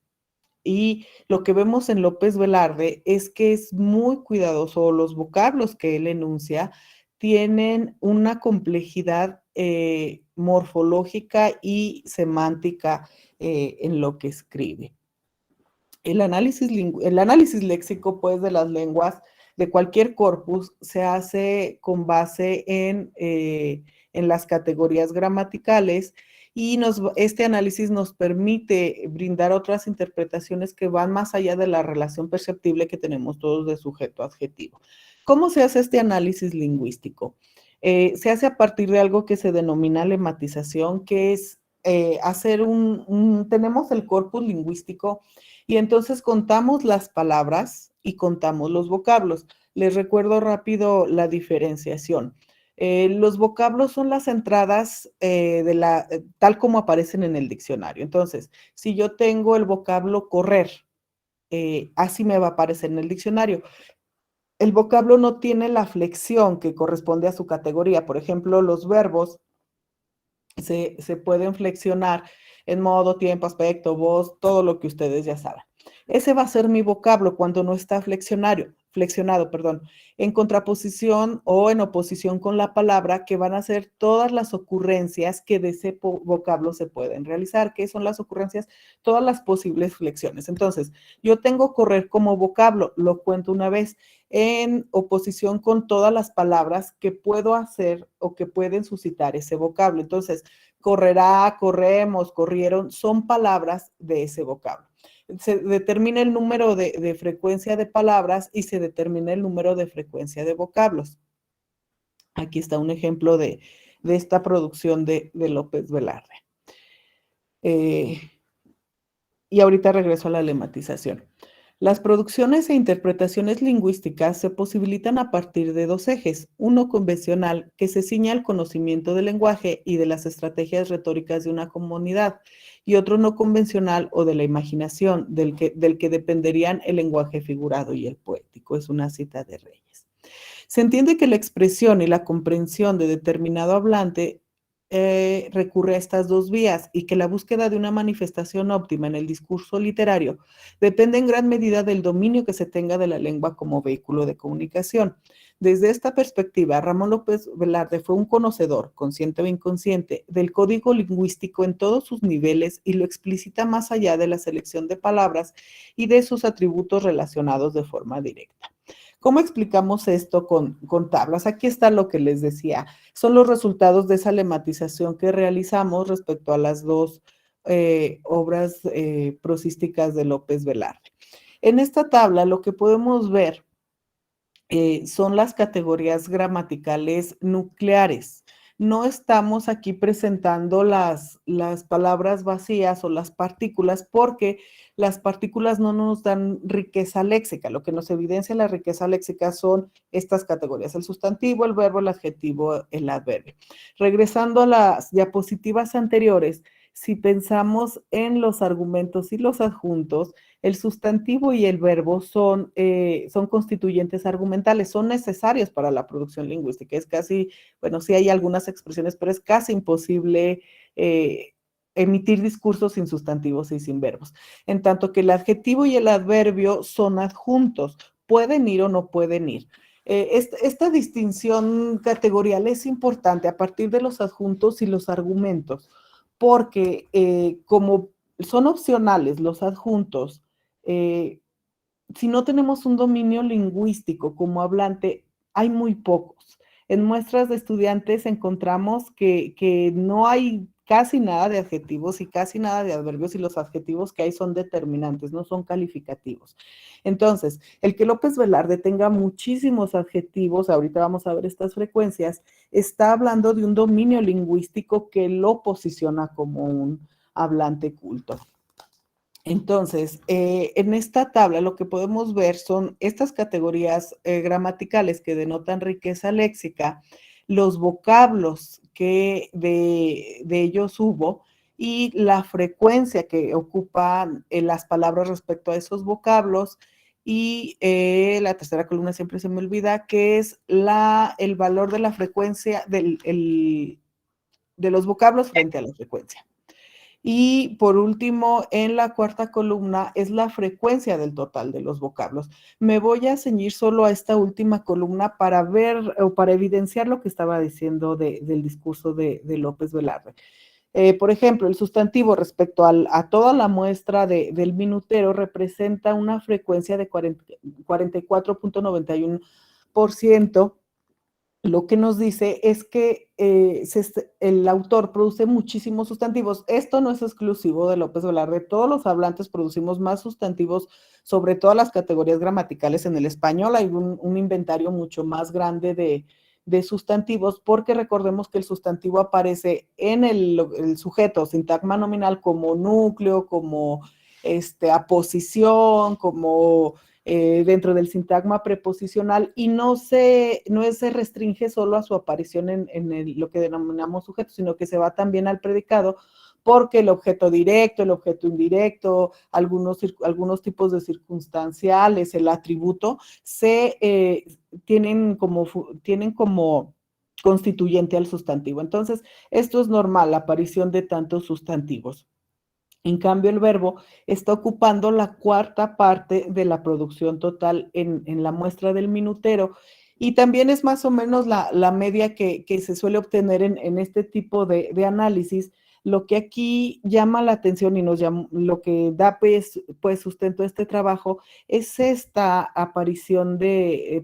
Y lo que vemos en López Velarde es que es muy cuidadoso, los vocablos que él enuncia tienen una complejidad morfológica y semántica en lo que escribe. El análisis léxico, pues, de las lenguas de cualquier corpus se hace con base en las categorías gramaticales, y este análisis nos permite brindar otras interpretaciones que van más allá de la relación perceptible que tenemos todos de sujeto-adjetivo. ¿Cómo se hace este análisis lingüístico? Se hace a partir de algo que se denomina lematización, que es tenemos el corpus lingüístico y entonces contamos las palabras y contamos los vocablos. Les recuerdo rápido la diferenciación. Los vocablos son las entradas tal como aparecen en el diccionario. Entonces, si yo tengo el vocablo correr, así me va a aparecer en el diccionario. El vocablo no tiene la flexión que corresponde a su categoría. Por ejemplo, los verbos se pueden flexionar en modo, tiempo, aspecto, voz, todo lo que ustedes ya saben. Ese va a ser mi vocablo cuando no está flexionado, en contraposición o en oposición con la palabra, que van a ser todas las ocurrencias que de ese vocablo se pueden realizar. ¿Qué son las ocurrencias? Todas las posibles flexiones. Entonces, yo tengo correr como vocablo, lo cuento una vez, en oposición con todas las palabras que puedo hacer o que pueden suscitar ese vocablo. Entonces, correrá, corremos, corrieron, son palabras de ese vocablo. Se determina el número de frecuencia de palabras y se determina el número de frecuencia de vocablos. Aquí está un ejemplo de esta producción de López Velarde. Y ahorita regreso a la lematización. Las producciones e interpretaciones lingüísticas se posibilitan a partir de dos ejes: uno convencional, que se ciña al conocimiento del lenguaje y de las estrategias retóricas de una comunidad, y otro no convencional o de la imaginación, del que dependerían el lenguaje figurado y el poético. Es una cita de Reyes. Se entiende que la expresión y la comprensión de determinado hablante recurre a estas dos vías, y que la búsqueda de una manifestación óptima en el discurso literario depende en gran medida del dominio que se tenga de la lengua como vehículo de comunicación. Desde esta perspectiva, Ramón López Velarde fue un conocedor, consciente o inconsciente, del código lingüístico en todos sus niveles, y lo explicita más allá de la selección de palabras y de sus atributos relacionados de forma directa. ¿Cómo explicamos esto con tablas? Aquí está lo que les decía. Son los resultados de esa lematización que realizamos respecto a las dos obras prosísticas de López Velarde. En esta tabla lo que podemos ver son las categorías gramaticales nucleares. No estamos aquí presentando las palabras vacías o las partículas, porque las partículas no nos dan riqueza léxica. Lo que nos evidencia la riqueza léxica son estas categorías: el sustantivo, el verbo, el adjetivo, el adverbio. Regresando a las diapositivas anteriores, si pensamos en los argumentos y los adjuntos, el sustantivo y el verbo son constituyentes argumentales, son necesarios para la producción lingüística. Es casi, bueno, sí hay algunas expresiones, pero es casi imposible emitir discursos sin sustantivos y sin verbos. En tanto que el adjetivo y el adverbio son adjuntos, pueden ir o no pueden ir. Esta distinción categorial es importante a partir de los adjuntos y los argumentos, porque como son opcionales los adjuntos, eh, si no tenemos un dominio lingüístico como hablante, hay muy pocos. En muestras de estudiantes encontramos que no hay casi nada de adjetivos y casi nada de adverbios y los adjetivos que hay son determinantes, no son calificativos. Entonces, el que López Velarde tenga muchísimos adjetivos, ahorita vamos a ver estas frecuencias, está hablando de un dominio lingüístico que lo posiciona como un hablante culto. Entonces, en esta tabla lo que podemos ver son estas categorías gramaticales que denotan riqueza léxica, los vocablos que de ellos hubo y la frecuencia que ocupan las palabras respecto a esos vocablos. Y la tercera columna siempre se me olvida, que es el valor de la frecuencia de los vocablos frente a la frecuencia. Y por último, en la cuarta columna es la frecuencia del total de los vocablos. Me voy a ceñir solo a esta última columna para ver o para evidenciar lo que estaba diciendo del discurso de López Velarde. Por ejemplo, el sustantivo respecto a toda la muestra del minutero representa una frecuencia de 44.91%. Lo que nos dice es que el autor produce muchísimos sustantivos. Esto no es exclusivo de López Velarde. Todos los hablantes producimos más sustantivos sobre todas las categorías gramaticales. En el español hay un inventario mucho más grande de sustantivos, porque recordemos que el sustantivo aparece en el sujeto, sintagma nominal, como núcleo, como aposición, como dentro del sintagma preposicional y no se restringe solo a su aparición en lo que denominamos sujeto, sino que se va también al predicado, porque el objeto directo, el objeto indirecto, algunos tipos de circunstanciales, el atributo, tienen como constituyente al sustantivo. Entonces, esto es normal, la aparición de tantos sustantivos. En cambio, el verbo está ocupando la cuarta parte de la producción total en la muestra del minutero y también es más o menos la media que se suele obtener en este tipo de análisis. Lo que aquí llama la atención y lo que da pues sustento a este trabajo es esta aparición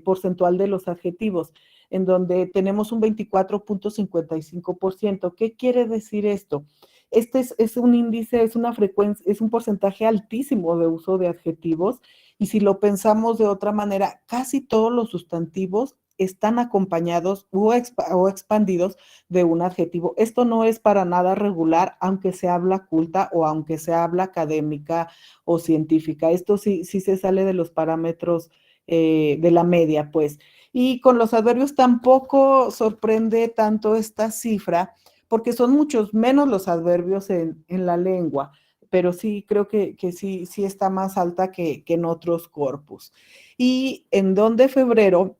porcentual de los adjetivos, en donde tenemos un 24.55%. ¿Qué quiere decir esto? Este es un índice, es una frecuencia, es un porcentaje altísimo de uso de adjetivos y si lo pensamos de otra manera, casi todos los sustantivos están acompañados o expandidos de un adjetivo. Esto no es para nada regular, aunque se habla culta o aunque se habla académica o científica. Esto sí se sale de los parámetros de la media, pues. Y con los adverbios tampoco sorprende tanto esta cifra, porque son muchos menos los adverbios en la lengua, pero sí creo que sí está más alta que en otros corpus. Y en Don de Febrero,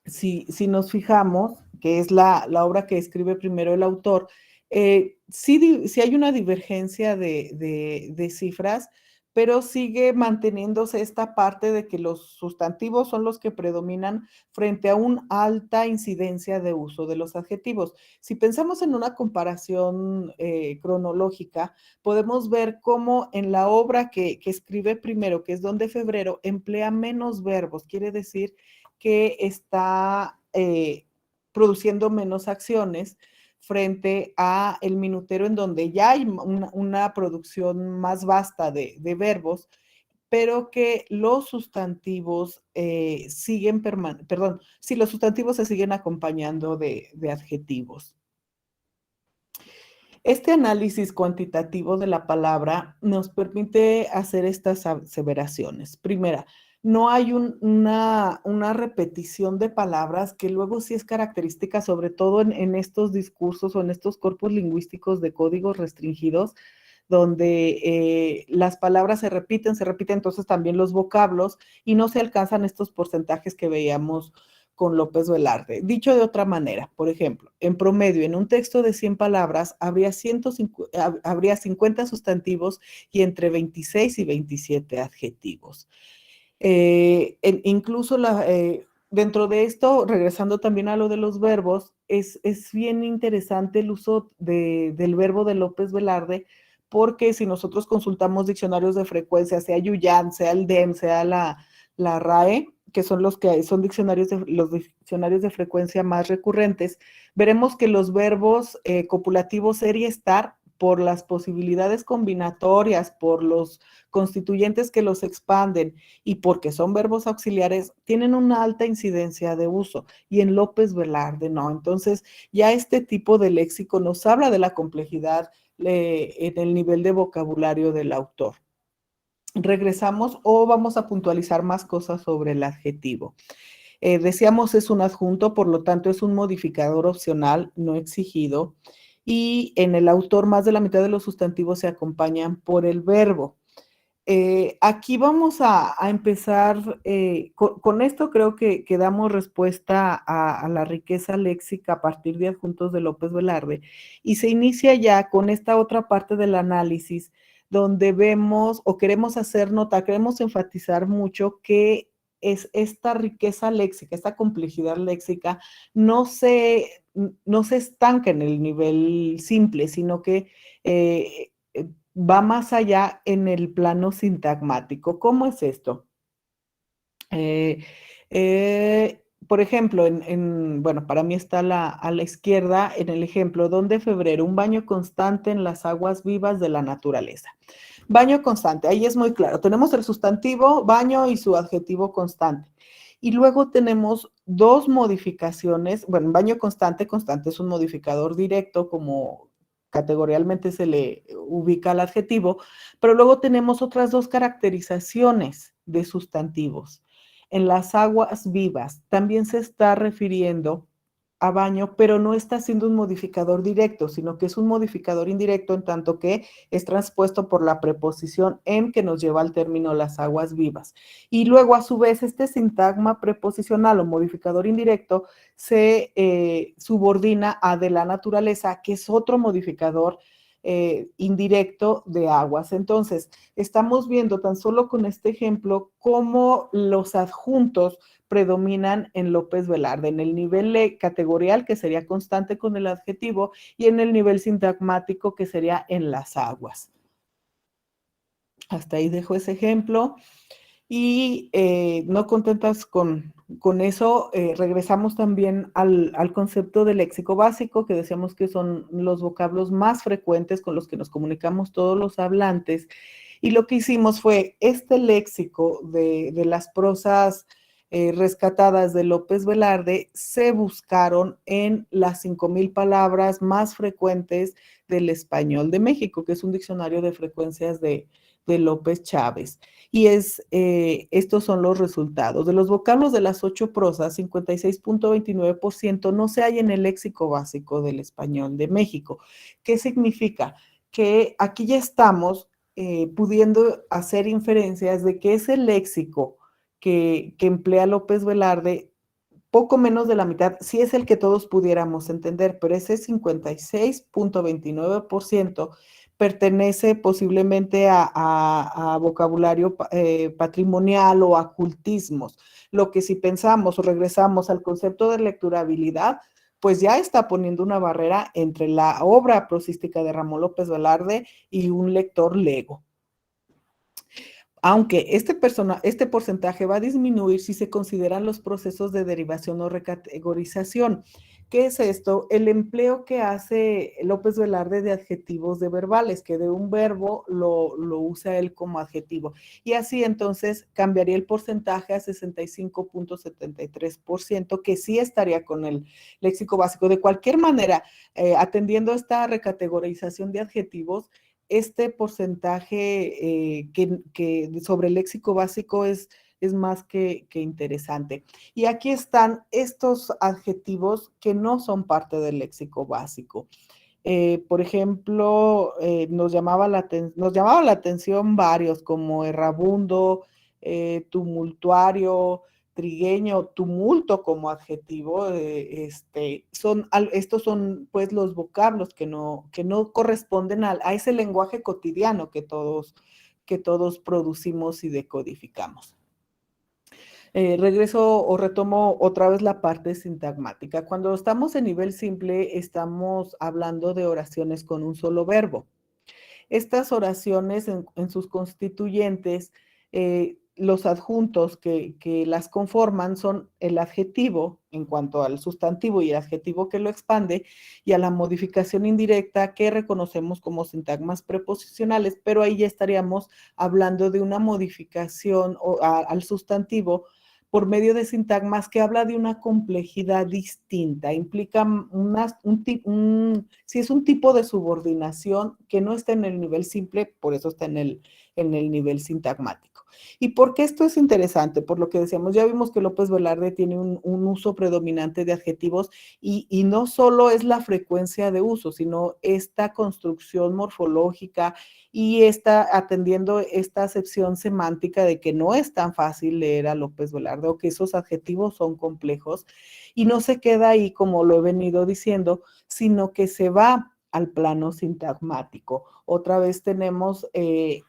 si nos fijamos, que es la obra que escribe primero el autor, sí hay una divergencia de cifras, pero sigue manteniéndose esta parte de que los sustantivos son los que predominan frente a una alta incidencia de uso de los adjetivos. Si pensamos en una comparación cronológica, podemos ver cómo en la obra que escribe primero, que es Don de Febrero, emplea menos verbos, quiere decir que está produciendo menos acciones frente a el minutero, en donde ya hay una producción más vasta de verbos, pero que los sustantivos los sustantivos se siguen acompañando de adjetivos. Este análisis cuantitativo de la palabra nos permite hacer estas aseveraciones. Primera, no hay una repetición de palabras que luego sí es característica, sobre todo en estos discursos o en estos corpus lingüísticos de códigos restringidos, donde las palabras se repiten, entonces también los vocablos y no se alcanzan estos porcentajes que veíamos con López Velarde. Dicho de otra manera, por ejemplo, en promedio, en un texto de 100 palabras, habría 50 sustantivos y entre 26 y 27 adjetivos. Incluso dentro de esto, regresando también a lo de los verbos, es bien interesante el uso del verbo de López Velarde, porque si nosotros consultamos diccionarios de frecuencia, sea Yuyan, sea el DEM, sea la RAE, que son los que son los diccionarios de frecuencia más recurrentes, veremos que los verbos copulativos ser y estar, por las posibilidades combinatorias, por los constituyentes que los expanden y porque son verbos auxiliares, tienen una alta incidencia de uso, y en López Velarde no. Entonces, ya este tipo de léxico nos habla de la complejidad en el nivel de vocabulario del autor. Regresamos o vamos a puntualizar más cosas sobre el adjetivo. Decíamos es un adjunto, por lo tanto es un modificador opcional, no exigido, y en el autor más de la mitad de los sustantivos se acompañan por el verbo. Aquí vamos a empezar, con esto creo que damos respuesta a la riqueza léxica a partir de adjuntos de López Velarde, y se inicia ya con esta otra parte del análisis donde vemos o queremos hacer nota, queremos enfatizar mucho que es esta riqueza léxica, esta complejidad léxica no se estanca en el nivel simple, sino que va más allá en el plano sintagmático. ¿Cómo es esto? Por ejemplo, bueno, para mí está a la izquierda en el ejemplo, don de febrero, un baño constante en las aguas vivas de la naturaleza. Baño constante, ahí es muy claro. Tenemos el sustantivo baño y su adjetivo constante. Y luego tenemos dos modificaciones. Bueno, baño constante, constante es un modificador directo, como categorialmente se le ubica al adjetivo, pero luego tenemos otras dos caracterizaciones de sustantivos. En las aguas vivas también se está refiriendo a baño, pero no está siendo un modificador directo, sino que es un modificador indirecto en tanto que es transpuesto por la preposición en que nos lleva al término las aguas vivas. Y luego, a su vez, este sintagma preposicional o modificador indirecto se subordina a de la naturaleza, que es otro modificador indirecto de aguas. Entonces, estamos viendo tan solo con este ejemplo cómo los adjuntos predominan en López Velarde, en el nivel categorial, que sería constante con el adjetivo, y en el nivel sintagmático, que sería en las aguas. Hasta ahí dejo ese ejemplo. Y no contentas con eso, regresamos también al concepto de léxico básico, que decíamos que son los vocablos más frecuentes con los que nos comunicamos todos los hablantes. Y lo que hicimos fue este léxico de las prosas rescatadas de López Velarde, se buscaron en las 5,000 palabras más frecuentes del español de México, que es un diccionario de frecuencias de López Chávez. Y estos son los resultados. De los vocablos de las 8 prosas, 56.29% no se hay en el léxico básico del español de México. ¿Qué significa? Que aquí ya estamos pudiendo hacer inferencias de que ese léxico que emplea López Velarde, poco menos de la mitad, sí es el que todos pudiéramos entender, pero ese 56.29% pertenece posiblemente a vocabulario patrimonial o a cultismos. Lo que si pensamos o regresamos al concepto de lecturabilidad, pues ya está poniendo una barrera entre la obra prosística de Ramón López Velarde y un lector lego. Aunque este porcentaje va a disminuir si se consideran los procesos de derivación o recategorización. ¿Qué es esto? El empleo que hace López Velarde de adjetivos de verbales, que de un verbo lo usa él como adjetivo. Y así entonces cambiaría el porcentaje a 65.73%, que sí estaría con el léxico básico. De cualquier manera, atendiendo a esta recategorización de adjetivos, este porcentaje que sobre el léxico básico es es más que interesante. Y aquí están estos adjetivos que no son parte del léxico básico. Por ejemplo, nos llamaba la atención varios como errabundo, tumultuario, trigueño, tumulto como adjetivo. Estos son pues los vocablos que no corresponden a ese lenguaje cotidiano que todos producimos y decodificamos. Regreso o retomo otra vez la parte sintagmática. Cuando estamos en nivel simple, estamos hablando de oraciones con un solo verbo. Estas oraciones en sus constituyentes, los adjuntos que las conforman son el adjetivo en cuanto al sustantivo y el adjetivo que lo expande y a la modificación indirecta que reconocemos como sintagmas preposicionales, pero ahí ya estaríamos hablando de una modificación al sustantivo por medio de sintagmas que habla de una complejidad distinta, implica si es un tipo de subordinación que no está en el nivel simple, por eso está en el nivel sintagmático. ¿Y por qué esto es interesante? Por lo que decíamos, ya vimos que López Velarde tiene un uso predominante de adjetivos y no solo es la frecuencia de uso, sino esta construcción morfológica y está atendiendo esta acepción semántica de que no es tan fácil leer a López Velarde o que esos adjetivos son complejos y no se queda ahí como lo he venido diciendo, sino que se va al plano sintagmático. Otra vez tenemos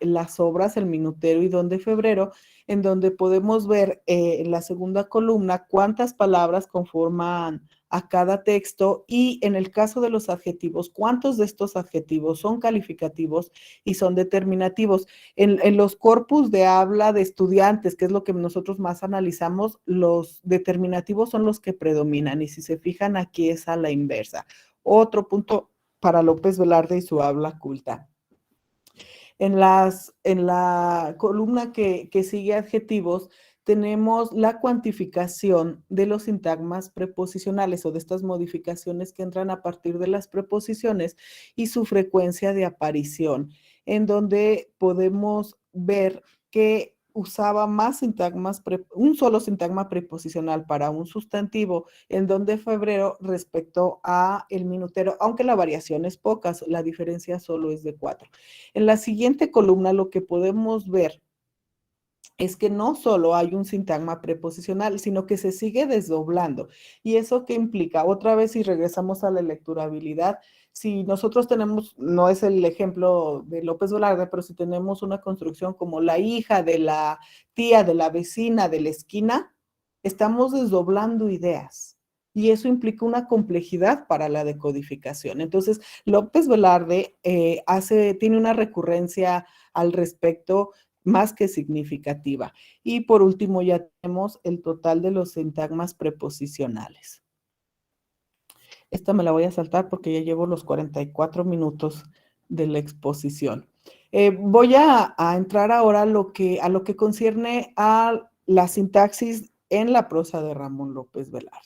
las obras El Minutero y Don de Febrero, en donde podemos ver en la segunda columna cuántas palabras conforman a cada texto y en el caso de los adjetivos, cuántos de estos adjetivos son calificativos y son determinativos. En los corpus de habla de estudiantes, que es lo que nosotros más analizamos, los determinativos son los que predominan y si se fijan aquí es a la inversa. Otro punto para López Velarde y su habla culta. En la columna que sigue adjetivos, tenemos la cuantificación de los sintagmas preposicionales o de estas modificaciones que entran a partir de las preposiciones y su frecuencia de aparición, en donde podemos ver que usaba más sintagmas, un solo sintagma preposicional para un sustantivo en Don de Febrero respecto a El Minutero, aunque la variación es poca, la diferencia solo es de 4. En la siguiente columna lo que podemos ver es que no solo hay un sintagma preposicional, sino que se sigue desdoblando. ¿Y eso qué implica? Otra vez, si regresamos a la lecturabilidad, si nosotros tenemos, no es el ejemplo de López Velarde, pero si tenemos una construcción como la hija de la tía, de la vecina, de la esquina, estamos desdoblando ideas. Y eso implica una complejidad para la decodificación. Entonces, López Velarde tiene una recurrencia al respecto más que significativa. Y por último ya tenemos el total de los sintagmas preposicionales. Esta me la voy a saltar porque ya llevo los 44 minutos de la exposición. Voy a entrar ahora a lo que concierne a la sintaxis en la prosa de Ramón López Velarde.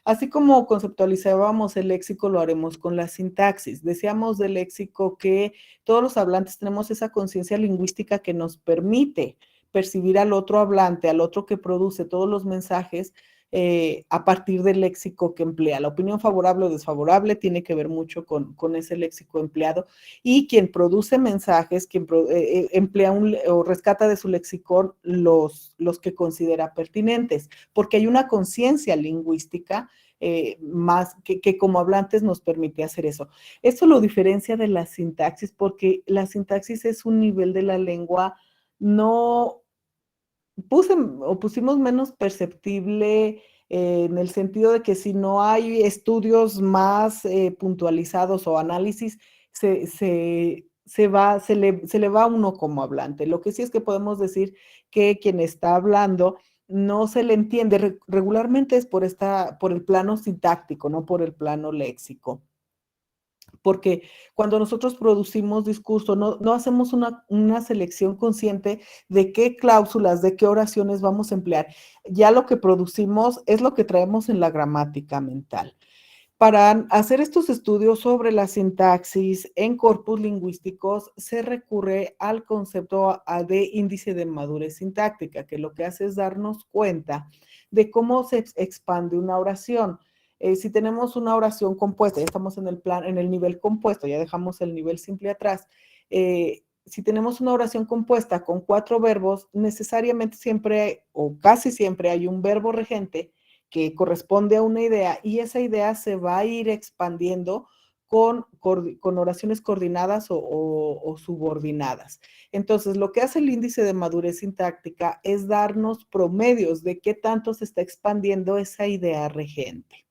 Así como conceptualizábamos el léxico, lo haremos con la sintaxis. Decíamos del léxico que todos los hablantes tenemos esa conciencia lingüística que nos permite percibir al otro hablante, al otro que produce todos los mensajes a partir del léxico que emplea. La opinión favorable o desfavorable tiene que ver mucho con ese léxico empleado y quien produce mensajes, quien emplea o rescata de su léxico los que considera pertinentes, porque hay una conciencia lingüística más que como hablantes nos permite hacer eso. Eso lo diferencia de la sintaxis porque la sintaxis es un nivel de la lengua no pusimos menos perceptible en el sentido de que si no hay estudios más puntualizados o análisis, se le va a uno como hablante. Lo que sí es que podemos decir que quien está hablando no se le entiende. Regularmente es por el plano sintáctico, no por el plano léxico. Porque cuando nosotros producimos discurso, no hacemos una selección consciente de qué cláusulas, de qué oraciones vamos a emplear. Ya lo que producimos es lo que traemos en la gramática mental. Para hacer estos estudios sobre la sintaxis en corpus lingüísticos, se recurre al concepto de índice de madurez sintáctica, que lo que hace es darnos cuenta de cómo se expande una oración. Si tenemos una oración compuesta, ya estamos en el nivel compuesto, ya dejamos el nivel simple atrás. Si tenemos una oración compuesta con 4 verbos, necesariamente siempre o casi siempre hay un verbo regente que corresponde a una idea y esa idea se va a ir expandiendo con oraciones coordinadas o subordinadas. Entonces, lo que hace el índice de madurez sintáctica es darnos promedios de qué tanto se está expandiendo esa idea regente.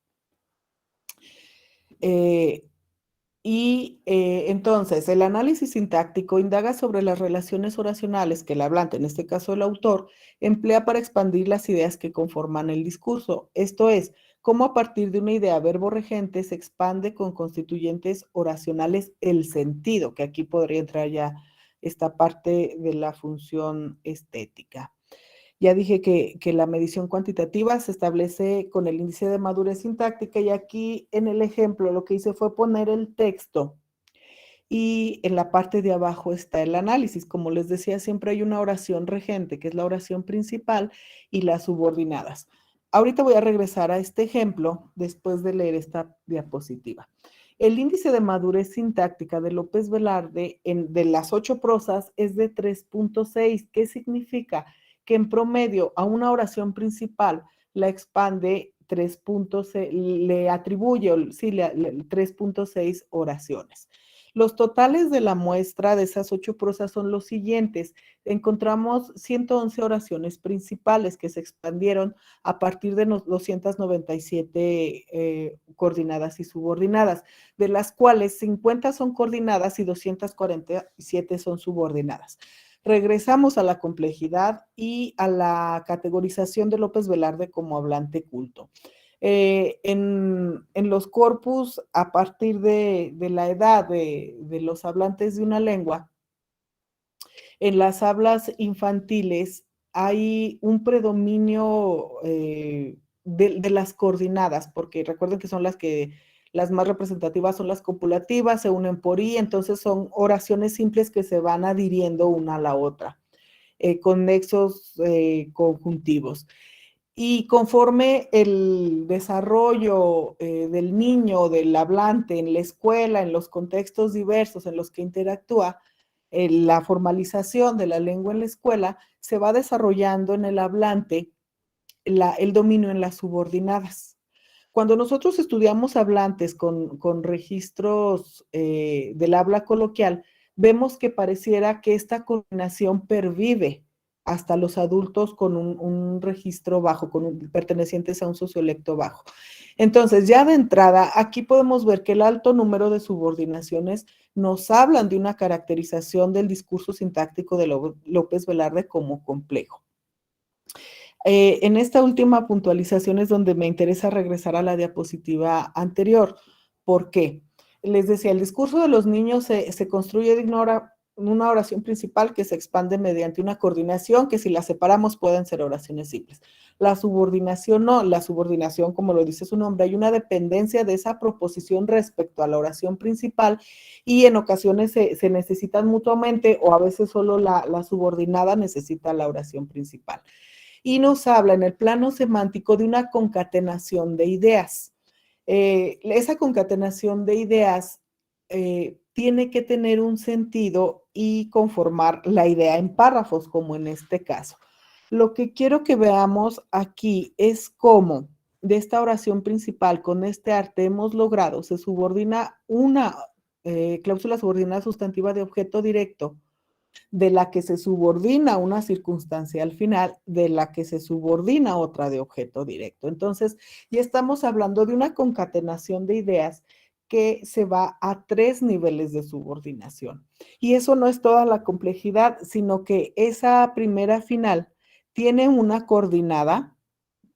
Entonces, el análisis sintáctico indaga sobre las relaciones oracionales que el hablante, en este caso el autor, emplea para expandir las ideas que conforman el discurso. Esto es, cómo a partir de una idea verbo regente se expande con constituyentes oracionales el sentido, que aquí podría entrar ya esta parte de la función estética. Ya dije que la medición cuantitativa se establece con el índice de madurez sintáctica y aquí en el ejemplo lo que hice fue poner el texto y en la parte de abajo está el análisis. Como les decía, siempre hay una oración regente, que es la oración principal, y las subordinadas. Ahorita voy a regresar a este ejemplo después de leer esta diapositiva. El índice de madurez sintáctica de López Velarde de las 8 prosas es de 3.6. ¿Qué significa? Que en promedio a una oración principal la expande 3.6, le atribuye 3.6 oraciones. Los totales de la muestra de esas 8 prosas son los siguientes. Encontramos 111 oraciones principales que se expandieron a partir de 297 coordinadas y subordinadas, de las cuales 50 son coordinadas y 247 son subordinadas. Regresamos a la complejidad y a la categorización de López Velarde como hablante culto. En los corpus, a partir de la edad de los hablantes de una lengua, en las hablas infantiles hay un predominio de las coordinadas, porque recuerden que son las más representativas son las copulativas, se unen por i, entonces son oraciones simples que se van adhiriendo una a la otra, con nexos conjuntivos. Y conforme el desarrollo del niño, del hablante en la escuela, en los contextos diversos en los que interactúa, la formalización de la lengua en la escuela se va desarrollando en el hablante el dominio en las subordinadas. Cuando nosotros estudiamos hablantes con registros del habla coloquial, vemos que pareciera que esta coordinación pervive hasta los adultos con un registro bajo, pertenecientes a un sociolecto bajo. Entonces, ya de entrada, aquí podemos ver que el alto número de subordinaciones nos hablan de una caracterización del discurso sintáctico de López Velarde como complejo. En esta última puntualización es donde me interesa regresar a la diapositiva anterior. ¿Por qué? Les decía, el discurso de los niños se construye de una oración principal que se expande mediante una coordinación que si la separamos pueden ser oraciones simples. La subordinación no, la subordinación, como lo dice su nombre, hay una dependencia de esa proposición respecto a la oración principal y en ocasiones se necesitan mutuamente o a veces solo la subordinada necesita la oración principal. Y nos habla en el plano semántico de una concatenación de ideas. Esa concatenación de ideas tiene que tener un sentido y conformar la idea en párrafos, como en este caso. Lo que quiero que veamos aquí es cómo de esta oración principal con este arte hemos logrado, se subordina una cláusula subordinada sustantiva de objeto directo, de la que se subordina una circunstancia al final, de la que se subordina otra de objeto directo. Entonces, ya estamos hablando de una concatenación de ideas que se va a 3 niveles de subordinación. Y eso no es toda la complejidad, sino que esa primera final tiene una coordinada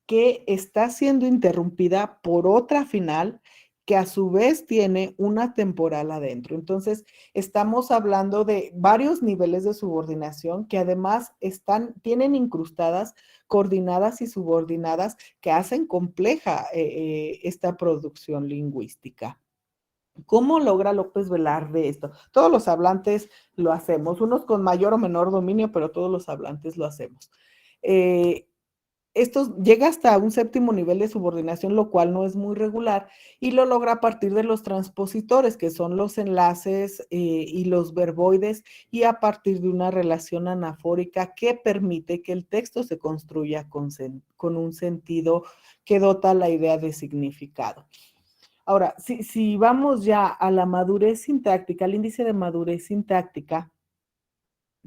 que está siendo interrumpida por otra final que a su vez tiene una temporal adentro. Entonces, estamos hablando de varios niveles de subordinación que además tienen incrustadas coordinadas y subordinadas que hacen compleja esta producción lingüística. ¿Cómo logra López Velarde esto? Todos los hablantes lo hacemos, unos con mayor o menor dominio, pero todos los hablantes lo hacemos. Esto llega hasta un séptimo nivel de subordinación, lo cual no es muy regular, y lo logra a partir de los transpositores, que son los enlaces y los verboides, y a partir de una relación anafórica que permite que el texto se construya con un sentido que dota la idea de significado. Ahora, si vamos ya a la madurez sintáctica, al índice de madurez sintáctica,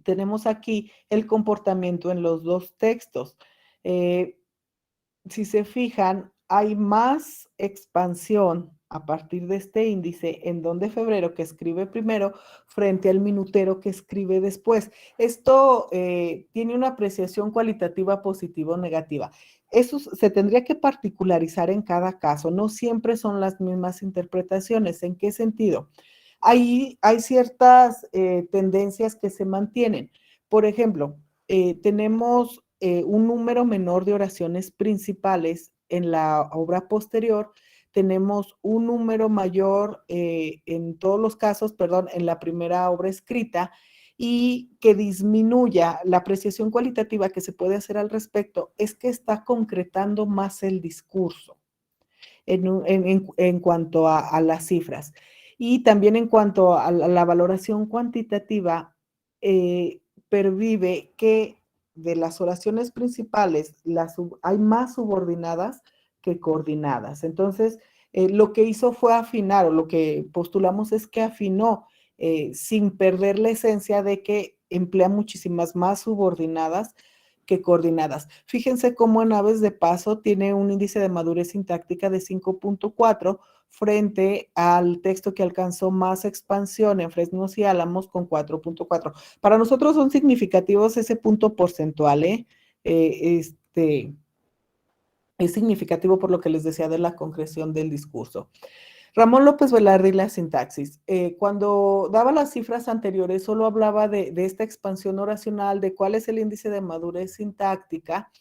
tenemos aquí el comportamiento en los dos textos. Si se fijan, hay más expansión a partir de este índice en Don de Febrero, que escribe primero, frente al minutero que escribe después. Esto tiene una apreciación cualitativa positiva o negativa. Eso se tendría que particularizar en cada caso. No siempre son las mismas interpretaciones. ¿En qué sentido? Hay ciertas tendencias que se mantienen. Por ejemplo, tenemos un número menor de oraciones principales en la obra posterior, tenemos un número mayor en todos los casos, perdón, en la primera obra escrita, y que disminuya la apreciación cualitativa que se puede hacer al respecto es que está concretando más el discurso en cuanto a las cifras. Y también en cuanto a la valoración cuantitativa, pervive que de las oraciones principales hay más subordinadas que coordinadas. Entonces, lo que hizo fue afinar, o lo que postulamos es que afinó, sin perder la esencia de que emplea muchísimas más subordinadas que coordinadas. Fíjense cómo en Aves de Paso tiene un índice de madurez sintáctica de 5.4 frente al texto que alcanzó más expansión en Fresnos y Álamos con 4.4. Para nosotros son significativos ese punto porcentual, es significativo por lo que les decía de la concreción del discurso. Ramón López Velarde y la sintaxis. Cuando daba las cifras anteriores, solo hablaba de esta expansión oracional, de cuál es el índice de madurez sintáctica,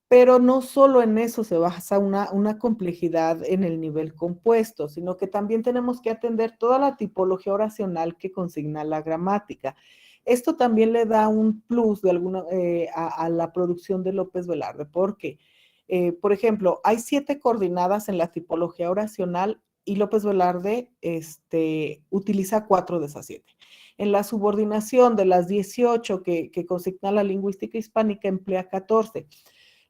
pero no solo en eso se basa una complejidad en el nivel compuesto, sino que también tenemos que atender toda la tipología oracional que consigna la gramática. Esto también le da un plus a la producción de López Velarde, porque, por ejemplo, hay 7 coordinadas en la tipología oracional y López Velarde utiliza 4 de esas 7. En la subordinación de las 18 que consigna la lingüística hispánica emplea 14.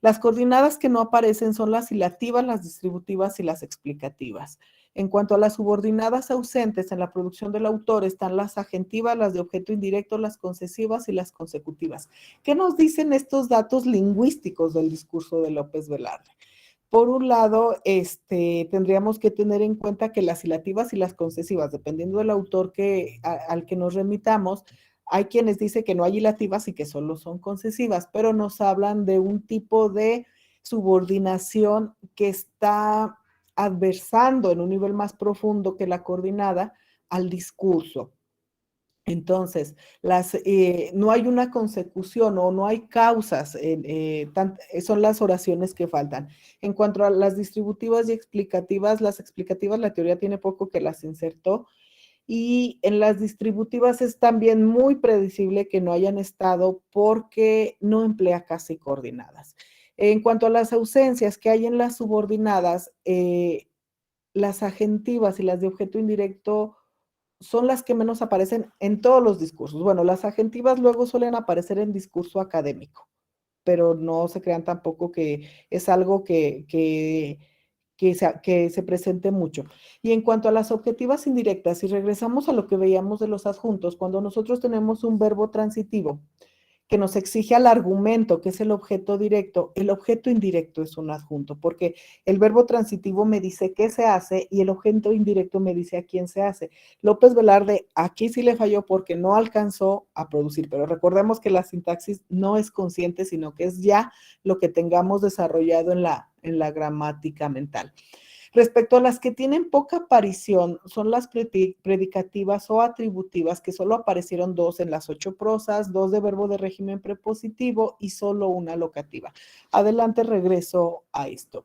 Las coordinadas que no aparecen son las ilativas, las distributivas y las explicativas. En cuanto a las subordinadas ausentes en la producción del autor, están las agentivas, las de objeto indirecto, las concesivas y las consecutivas. ¿Qué nos dicen estos datos lingüísticos del discurso de López Velarde? Por un lado, tendríamos que tener en cuenta que las ilativas y las concesivas, dependiendo del autor al que nos remitamos, hay quienes dicen que no hay ilativas y que solo son concesivas, pero nos hablan de un tipo de subordinación que está adversando en un nivel más profundo que la coordinada al discurso. Entonces, no hay una consecución o no hay causas, son las oraciones que faltan. En cuanto a las distributivas y explicativas, las explicativas la teoría tiene poco que las insertó, y en las distributivas es también muy predecible que no hayan estado porque no emplea casi coordinadas. En cuanto a las ausencias que hay en las subordinadas, las agentivas y las de objeto indirecto son las que menos aparecen en todos los discursos. Bueno, las agentivas luego suelen aparecer en discurso académico, pero no se crean tampoco que es algo que se presente mucho. Y en cuanto a las objetivas indirectas, si regresamos a lo que veíamos de los adjuntos, cuando nosotros tenemos un verbo transitivo que nos exige al argumento, que es el objeto directo, el objeto indirecto es un adjunto, porque el verbo transitivo me dice qué se hace y el objeto indirecto me dice a quién se hace. López Velarde aquí sí le falló porque no alcanzó a producir, pero recordemos que la sintaxis no es consciente, sino que es ya lo que tengamos desarrollado en la gramática mental. Respecto a las que tienen poca aparición, son las predicativas o atributivas, que solo aparecieron 2 en las 8 prosas, 2 de verbo de régimen prepositivo y solo una locativa. Adelante, regreso a esto.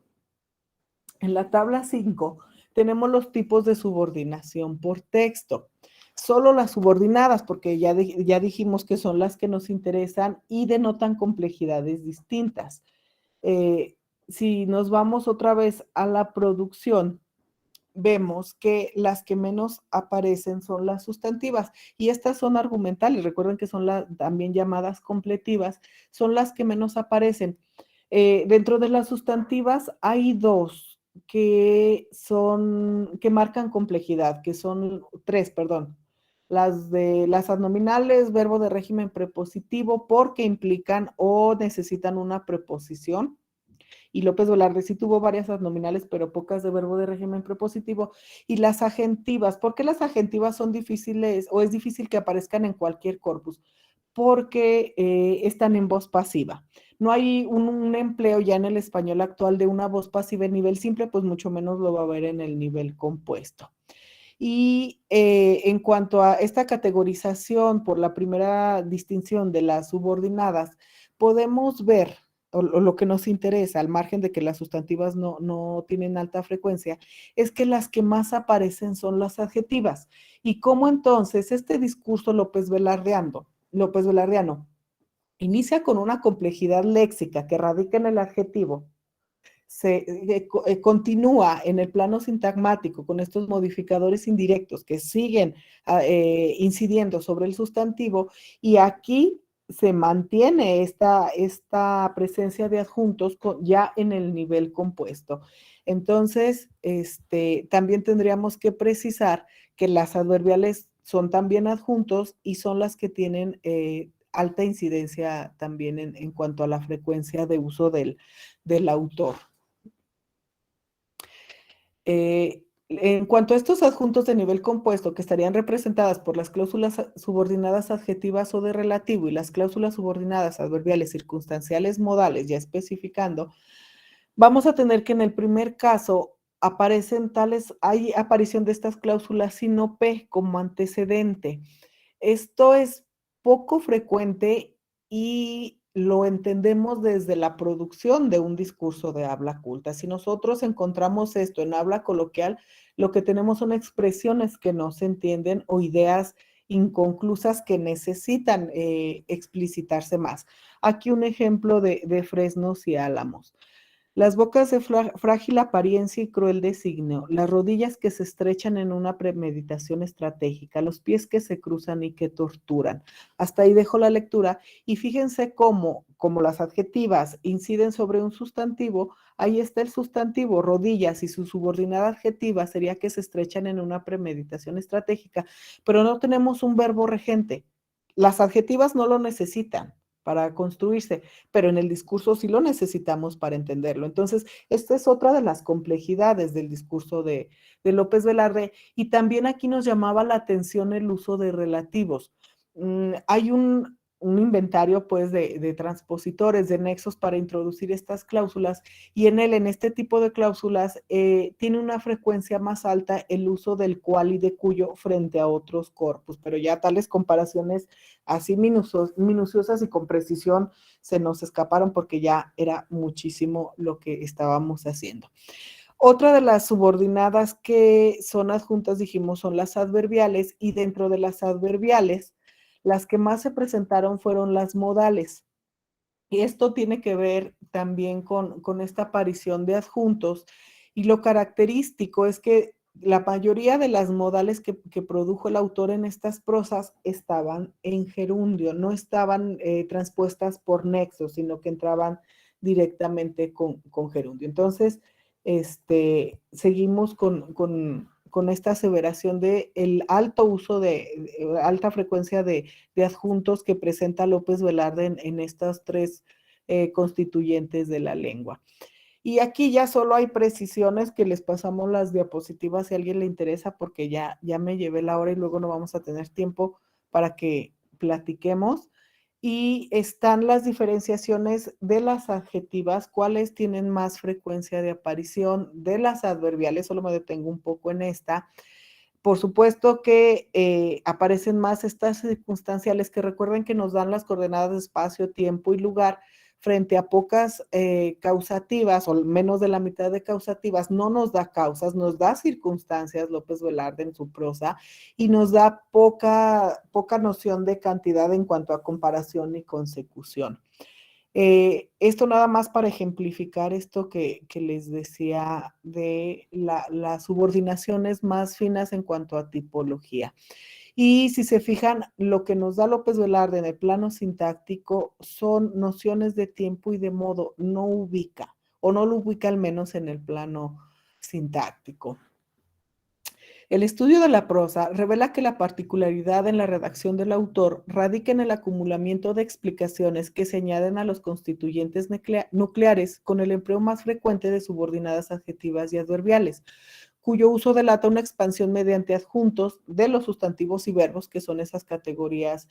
En la tabla 5 tenemos los tipos de subordinación por texto. Solo las subordinadas, porque ya dijimos que son las que nos interesan y denotan complejidades distintas. Si nos vamos otra vez a la producción, vemos que las que menos aparecen son las sustantivas y estas son argumentales. Recuerden que son también llamadas completivas, son las que menos aparecen. Dentro de las sustantivas hay 2 que marcan complejidad, que son 3, perdón. Las adnominales, verbo de régimen prepositivo, porque implican o necesitan una preposición. Y López Velarde sí tuvo varias adnominales, pero pocas de verbo de régimen prepositivo. Y las agentivas, ¿por qué las agentivas son difíciles o es difícil que aparezcan en cualquier corpus? Porque están en voz pasiva. No hay un empleo ya en el español actual de una voz pasiva en nivel simple, pues mucho menos lo va a haber en el nivel compuesto. Y en cuanto a esta categorización por la primera distinción de las subordinadas, podemos ver, o lo que nos interesa, al margen de que las sustantivas no tienen alta frecuencia, es que las que más aparecen son las adjetivas. Y cómo entonces este discurso López Velardeano inicia con una complejidad léxica que radica en el adjetivo, continúa en el plano sintagmático con estos modificadores indirectos que siguen incidiendo sobre el sustantivo, y aquí se mantiene esta presencia de adjuntos ya en el nivel compuesto. Entonces, también tendríamos que precisar que las adverbiales son también adjuntos y son las que tienen alta incidencia también en cuanto a la frecuencia de uso del autor. En cuanto a estos adjuntos de nivel compuesto que estarían representadas por las cláusulas subordinadas adjetivas o de relativo y las cláusulas subordinadas adverbiales circunstanciales modales, ya especificando, vamos a tener que en el primer caso hay aparición de estas cláusulas sinope como antecedente. Esto es poco frecuente y lo entendemos desde la producción de un discurso de habla culta. Si nosotros encontramos esto en habla coloquial, lo que tenemos son expresiones que no se entienden o ideas inconclusas que necesitan explicitarse más. Aquí un ejemplo de fresnos y álamos. Las bocas de frágil apariencia y cruel designio, las rodillas que se estrechan en una premeditación estratégica, los pies que se cruzan y que torturan. Hasta ahí dejo la lectura y fíjense cómo, como las adjetivas inciden sobre un sustantivo, ahí está el sustantivo, rodillas, y su subordinada adjetiva sería que se estrechan en una premeditación estratégica, pero no tenemos un verbo regente. Las adjetivas no lo necesitan para construirse, pero en el discurso sí lo necesitamos para entenderlo. Entonces, esta es otra de las complejidades del discurso de López Velarde, y también aquí nos llamaba la atención el uso de relativos. Hay un inventario pues de transpositores, de nexos para introducir estas cláusulas, y en este tipo de cláusulas tiene una frecuencia más alta el uso del cual y de cuyo frente a otros corpus, pero ya tales comparaciones así minuciosas y con precisión se nos escaparon porque ya era muchísimo lo que estábamos haciendo. Otra de las subordinadas que son adjuntas, dijimos, son las adverbiales, y dentro de las adverbiales, las que más se presentaron fueron las modales. Y esto tiene que ver también con esta aparición de adjuntos, y lo característico es que la mayoría de las modales que produjo el autor en estas prosas estaban en gerundio, no estaban transpuestas por nexo, sino que entraban directamente con gerundio. Entonces, seguimos con esta aseveración de el alto uso alta frecuencia de adjuntos que presenta López Velarde en estas 3 constituyentes de la lengua. Y aquí ya solo hay precisiones que les pasamos las diapositivas si a alguien le interesa, porque ya me llevé la hora y luego no vamos a tener tiempo para que platiquemos. y están las diferenciaciones de las adjetivas, cuáles tienen más frecuencia de aparición, de las adverbiales, solo me detengo un poco en esta. Por supuesto que aparecen más estas circunstanciales que recuerden que nos dan las coordenadas de espacio, tiempo y lugar frente a pocas causativas o menos de la mitad de causativas. No nos da causas, nos da circunstancias López Velarde en su prosa y nos da poca noción de cantidad en cuanto a comparación y consecución. Esto nada más para ejemplificar esto que les decía de las subordinaciones más finas en cuanto a tipología. Y si se fijan, lo que nos da López Velarde en el plano sintáctico son nociones de tiempo y de modo, no ubica, o no lo ubica al menos en el plano sintáctico. El estudio de la prosa revela que la particularidad en la redacción del autor radica en el acumulamiento de explicaciones que se añaden a los constituyentes nucleares con el empleo más frecuente de subordinadas adjetivas y adverbiales, cuyo uso delata una expansión mediante adjuntos de los sustantivos y verbos, que son esas categorías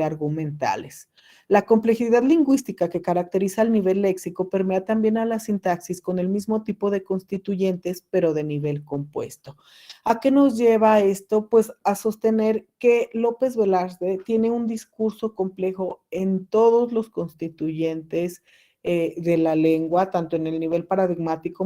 argumentales. La complejidad lingüística que caracteriza al nivel léxico permea también a la sintaxis con el mismo tipo de constituyentes, pero de nivel compuesto. ¿A qué nos lleva esto? Pues a sostener que López Velarde tiene un discurso complejo en todos los constituyentes de la lengua, tanto en el nivel paradigmático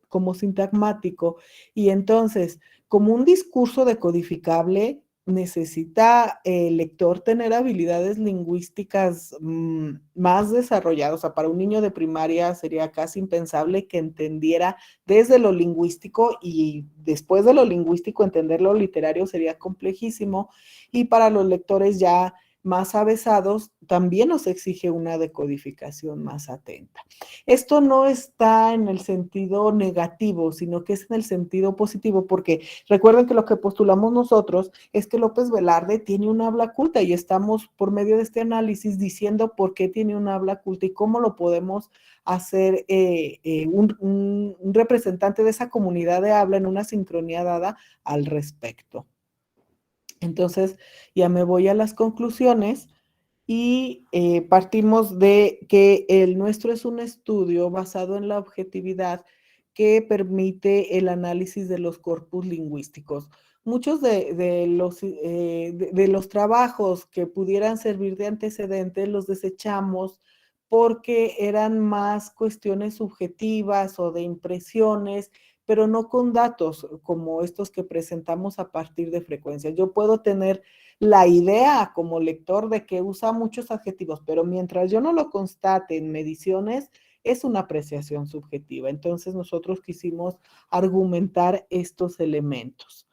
como sintagmático, y entonces, como un discurso decodificable, necesita el lector tener habilidades lingüísticas más desarrolladas. O sea, para un niño de primaria sería casi impensable que entendiera desde lo lingüístico, y después de lo lingüístico entender lo literario sería complejísimo, y para los lectores ya más avesados también nos exige una decodificación más atenta. Esto no está en el sentido negativo, sino que es en el sentido positivo, porque recuerden que lo que postulamos nosotros es que López Velarde tiene un habla culta, y estamos por medio de este análisis diciendo por qué tiene un habla culta y cómo lo podemos hacer un representante de esa comunidad de habla en una sincronía dada al respecto. Entonces, ya me voy a las conclusiones y partimos de que el nuestro es un estudio basado en la objetividad que permite el análisis de los corpus lingüísticos. Muchos de los trabajos que pudieran servir de antecedentes los desechamos porque eran más cuestiones subjetivas o de impresiones, pero no con datos como estos que presentamos a partir de frecuencias. Yo puedo tener la idea como lector de que usa muchos adjetivos, pero mientras yo no lo constate en mediciones, es una apreciación subjetiva. Entonces nosotros quisimos argumentar estos elementos.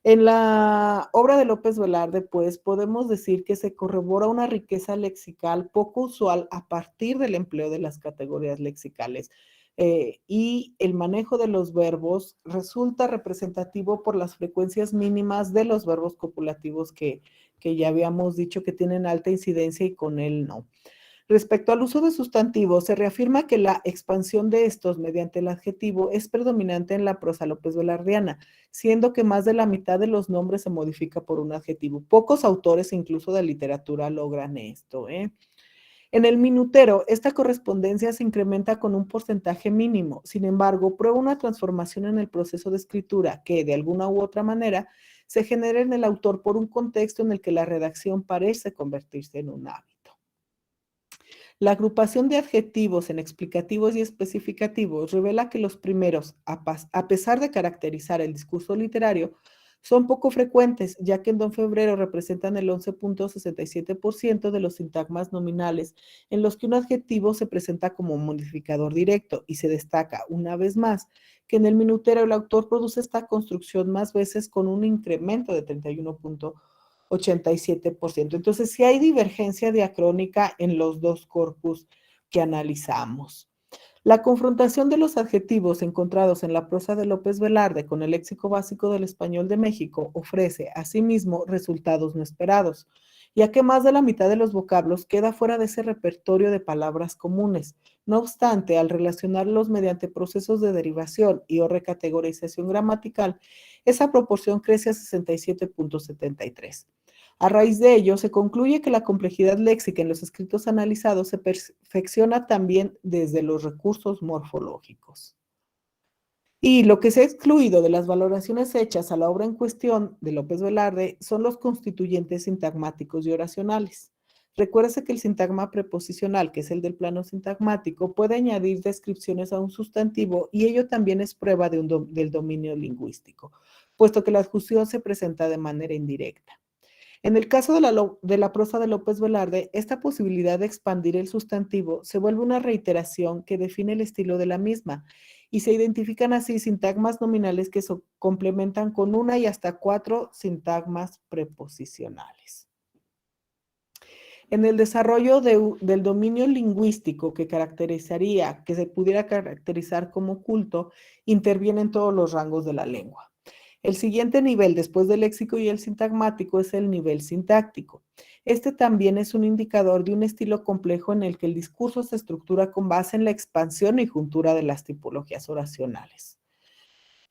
En la obra de López Velarde, pues podemos decir que se corrobora una riqueza lexical poco usual a partir del empleo de las categorías lexicales. Y el manejo de los verbos resulta representativo por las frecuencias mínimas de los verbos copulativos que ya habíamos dicho que tienen alta incidencia y con él no. Respecto al uso de sustantivos, se reafirma que la expansión de estos mediante el adjetivo es predominante en la prosa López Velardiana, siendo que más de la mitad de los nombres se modifica por un adjetivo. Pocos autores, incluso de literatura, logran esto. En el minutero, esta correspondencia se incrementa con un porcentaje mínimo. Sin embargo, prueba una transformación en el proceso de escritura que, de alguna u otra manera, se genera en el autor por un contexto en el que la redacción parece convertirse en un hábito. La agrupación de adjetivos en explicativos y especificativos revela que los primeros, a pesar de caracterizar el discurso literario, son poco frecuentes, ya que en Don Febrero representan el 11.67% de los sintagmas nominales en los que un adjetivo se presenta como modificador directo, y se destaca, una vez más, que en el minutero el autor produce esta construcción más veces con un incremento de 31.87%. Entonces, sí hay divergencia diacrónica en los dos corpus que analizamos. La confrontación de los adjetivos encontrados en la prosa de López Velarde con el léxico básico del español de México ofrece, asimismo, resultados no esperados, ya que más de la mitad de los vocablos queda fuera de ese repertorio de palabras comunes. No obstante, al relacionarlos mediante procesos de derivación y o recategorización gramatical, esa proporción crece a 67.73. A raíz de ello, se concluye que la complejidad léxica en los escritos analizados se perfecciona también desde los recursos morfológicos. Y lo que se ha excluido de las valoraciones hechas a la obra en cuestión de López Velarde son los constituyentes sintagmáticos y oracionales. Recuérdese que el sintagma preposicional, que es el del plano sintagmático, puede añadir descripciones a un sustantivo y ello también es prueba del dominio lingüístico, puesto que la adjunción se presenta de manera indirecta. En el caso de la prosa de López Velarde, esta posibilidad de expandir el sustantivo se vuelve una reiteración que define el estilo de la misma y se identifican así sintagmas nominales que se complementan con una y hasta 4 sintagmas preposicionales. En el desarrollo del dominio lingüístico que se pudiera caracterizar como culto, intervienen todos los rangos de la lengua. El siguiente nivel, después del léxico y el sintagmático, es el nivel sintáctico. Este también es un indicador de un estilo complejo en el que el discurso se estructura con base en la expansión y juntura de las tipologías oracionales.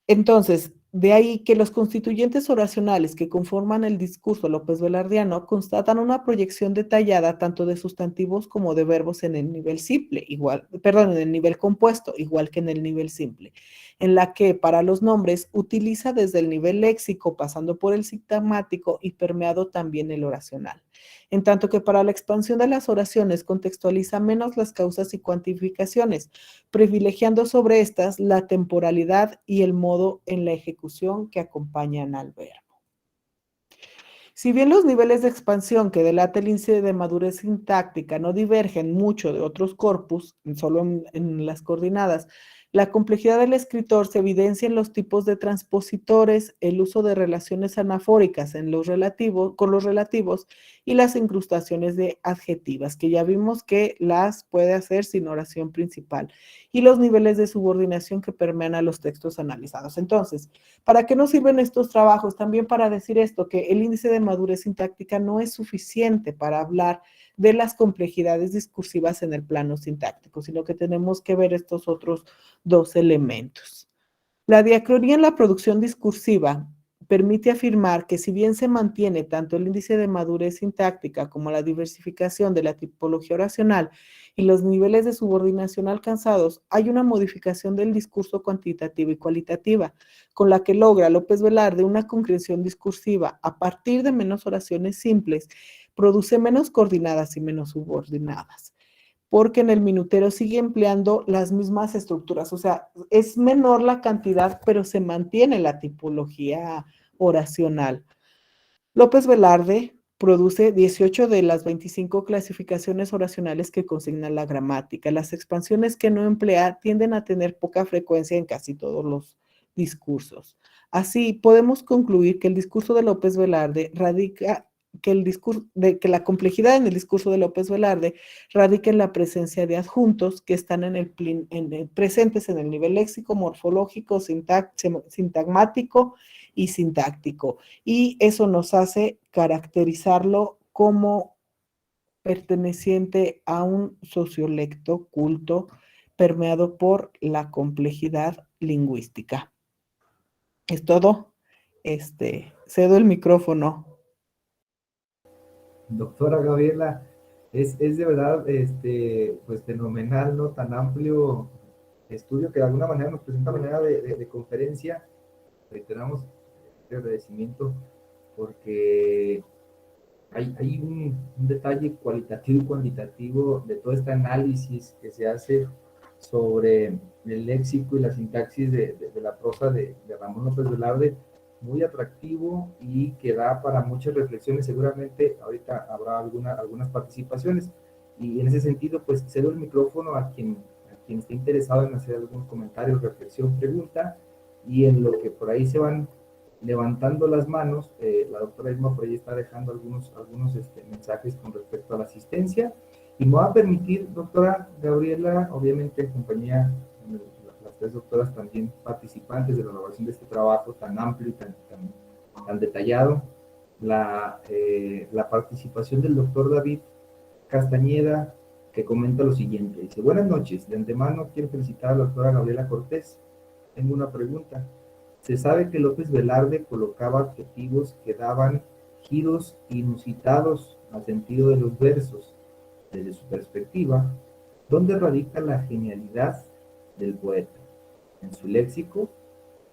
Entonces, de ahí que los constituyentes oracionales que conforman el discurso López Velardiano constatan una proyección detallada tanto de sustantivos como de verbos en el nivel simple, en el nivel compuesto, igual que en el nivel simple, en la que para los nombres utiliza desde el nivel léxico, pasando por el sintagmático y permeado también el oracional. En tanto que para la expansión de las oraciones contextualiza menos las causas y cuantificaciones, privilegiando sobre estas la temporalidad y el modo en la ejecución que acompañan al verbo. Si bien los niveles de expansión que delata el índice de madurez sintáctica no divergen mucho de otros corpus, solo en las coordinadas, la complejidad del escritor se evidencia en los tipos de transpositores, el uso de relaciones anafóricas con los relativos y las incrustaciones de adjetivas, que ya vimos que las puede hacer sin oración principal, y los niveles de subordinación que permean a los textos analizados. Entonces, ¿para qué nos sirven estos trabajos? También para decir esto, que el índice de madurez sintáctica no es suficiente para hablar de las complejidades discursivas en el plano sintáctico, sino que tenemos que ver estos otros dos elementos. La diacronía en la producción discursiva permite afirmar que si bien se mantiene tanto el índice de madurez sintáctica como la diversificación de la tipología oracional y los niveles de subordinación alcanzados, hay una modificación del discurso cuantitativa y cualitativa, con la que logra López Velarde una concreción discursiva a partir de menos oraciones simples, produce menos coordinadas y menos subordinadas, porque en el minutero sigue empleando las mismas estructuras, o sea, es menor la cantidad, pero se mantiene la tipología oracional. López Velarde produce 18 de las 25 clasificaciones oracionales que consignan la gramática. Las expansiones que no emplea tienden a tener poca frecuencia en casi todos los discursos. Así, podemos concluir que el discurso de López Velarde radica que la complejidad en el discurso de López Velarde radica en la presencia de adjuntos que están presentes en el nivel léxico, morfológico, sintagmático y sintáctico. Y eso nos hace caracterizarlo como perteneciente a un sociolecto culto permeado por la complejidad lingüística. Es todo. Cedo el micrófono. Doctora Gabriela, es de verdad pues fenomenal, ¿no? Tan amplio estudio que de alguna manera nos presenta manera de conferencia. Reiteramos el agradecimiento porque hay un detalle cualitativo y cuantitativo de todo este análisis que se hace sobre el léxico y la sintaxis de la prosa de Ramón López Velarde, muy atractivo y que da para muchas reflexiones. Seguramente ahorita habrá algunas participaciones y en ese sentido pues cedo el micrófono a quien esté interesado en hacer algún comentario, reflexión, pregunta, y en lo que por ahí se van levantando las manos, la doctora Irma por ahí está dejando algunos mensajes con respecto a la asistencia, y me va a permitir, doctora Gabriela, obviamente en compañía de las tres doctoras también participantes de la elaboración de este trabajo tan amplio y tan detallado, la participación del doctor David Castañeda, que comenta lo siguiente. Dice: buenas noches, de antemano quiero felicitar a la doctora Gabriela Cortés. Tengo una pregunta. Se sabe que López Velarde colocaba adjetivos que daban giros inusitados al sentido de los versos desde su perspectiva, ¿dónde radica la genialidad del poeta? ¿En su léxico?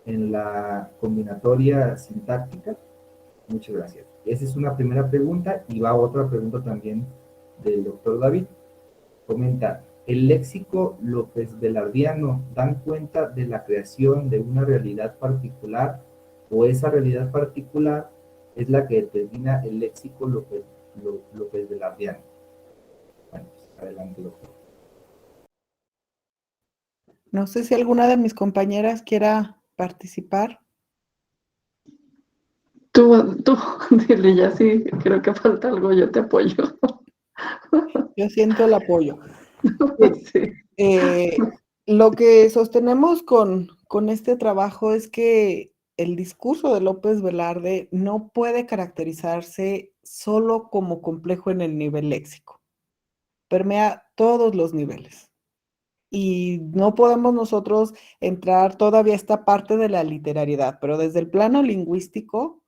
¿En la combinatoria sintáctica? Muchas gracias. Esa es una primera pregunta y va otra pregunta también del doctor David. Comenta, ¿el léxico López Velardiano dan cuenta de la creación de una realidad particular o esa realidad particular es la que determina el léxico López Velardiano? Bueno, pues, adelante, doctor. No sé si alguna de mis compañeras quiera participar. Tú, dile ya, sí, creo que falta algo, yo te apoyo. Yo siento el apoyo. Sí. Lo que sostenemos con este trabajo es que el discurso de López Velarde no puede caracterizarse solo como complejo en el nivel léxico. Permea todos los niveles. Y no podemos nosotros entrar todavía a esta parte de la literariedad, pero desde el plano lingüístico,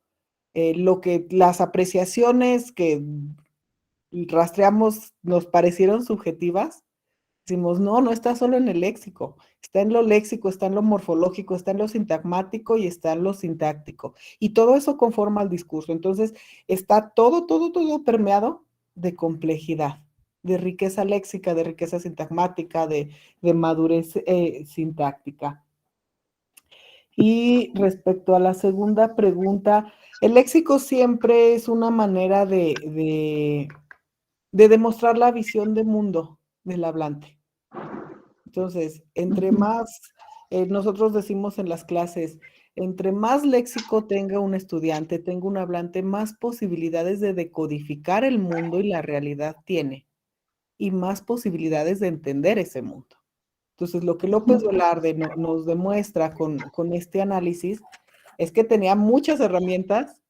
las apreciaciones que rastreamos nos parecieron subjetivas, decimos, no, no está solo en el léxico, está en lo léxico, está en lo morfológico, está en lo sintagmático y está en lo sintáctico. Y todo eso conforma el discurso. Entonces, está todo permeado de complejidad, de riqueza léxica, de riqueza sintagmática, de madurez sintáctica. Y respecto a la segunda pregunta, el léxico siempre es una manera de demostrar la visión de mundo del hablante. Entonces, entre más, nosotros decimos en las clases, entre más léxico tenga un estudiante, tenga un hablante, más posibilidades de decodificar el mundo y la realidad tiene, y más posibilidades de entender ese mundo. Entonces, lo que López Velarde nos demuestra con este análisis es que tenía muchas herramientas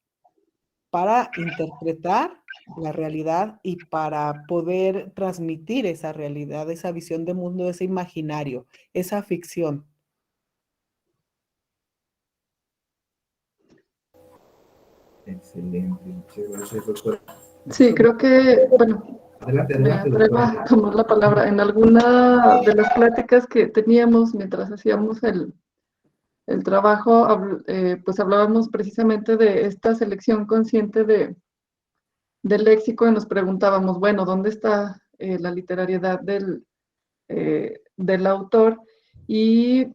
para interpretar la realidad y para poder transmitir esa realidad, esa visión de mundo, ese imaginario, esa ficción. Excelente, muchas gracias, doctor. Sí, creo que, bueno, Adelante, me adelante, atrevo doctora. a tomar la palabra. En alguna de las pláticas que teníamos mientras hacíamos el trabajo, pues hablábamos precisamente de esta selección consciente del léxico y nos preguntábamos, bueno, ¿dónde está la literariedad del autor? Y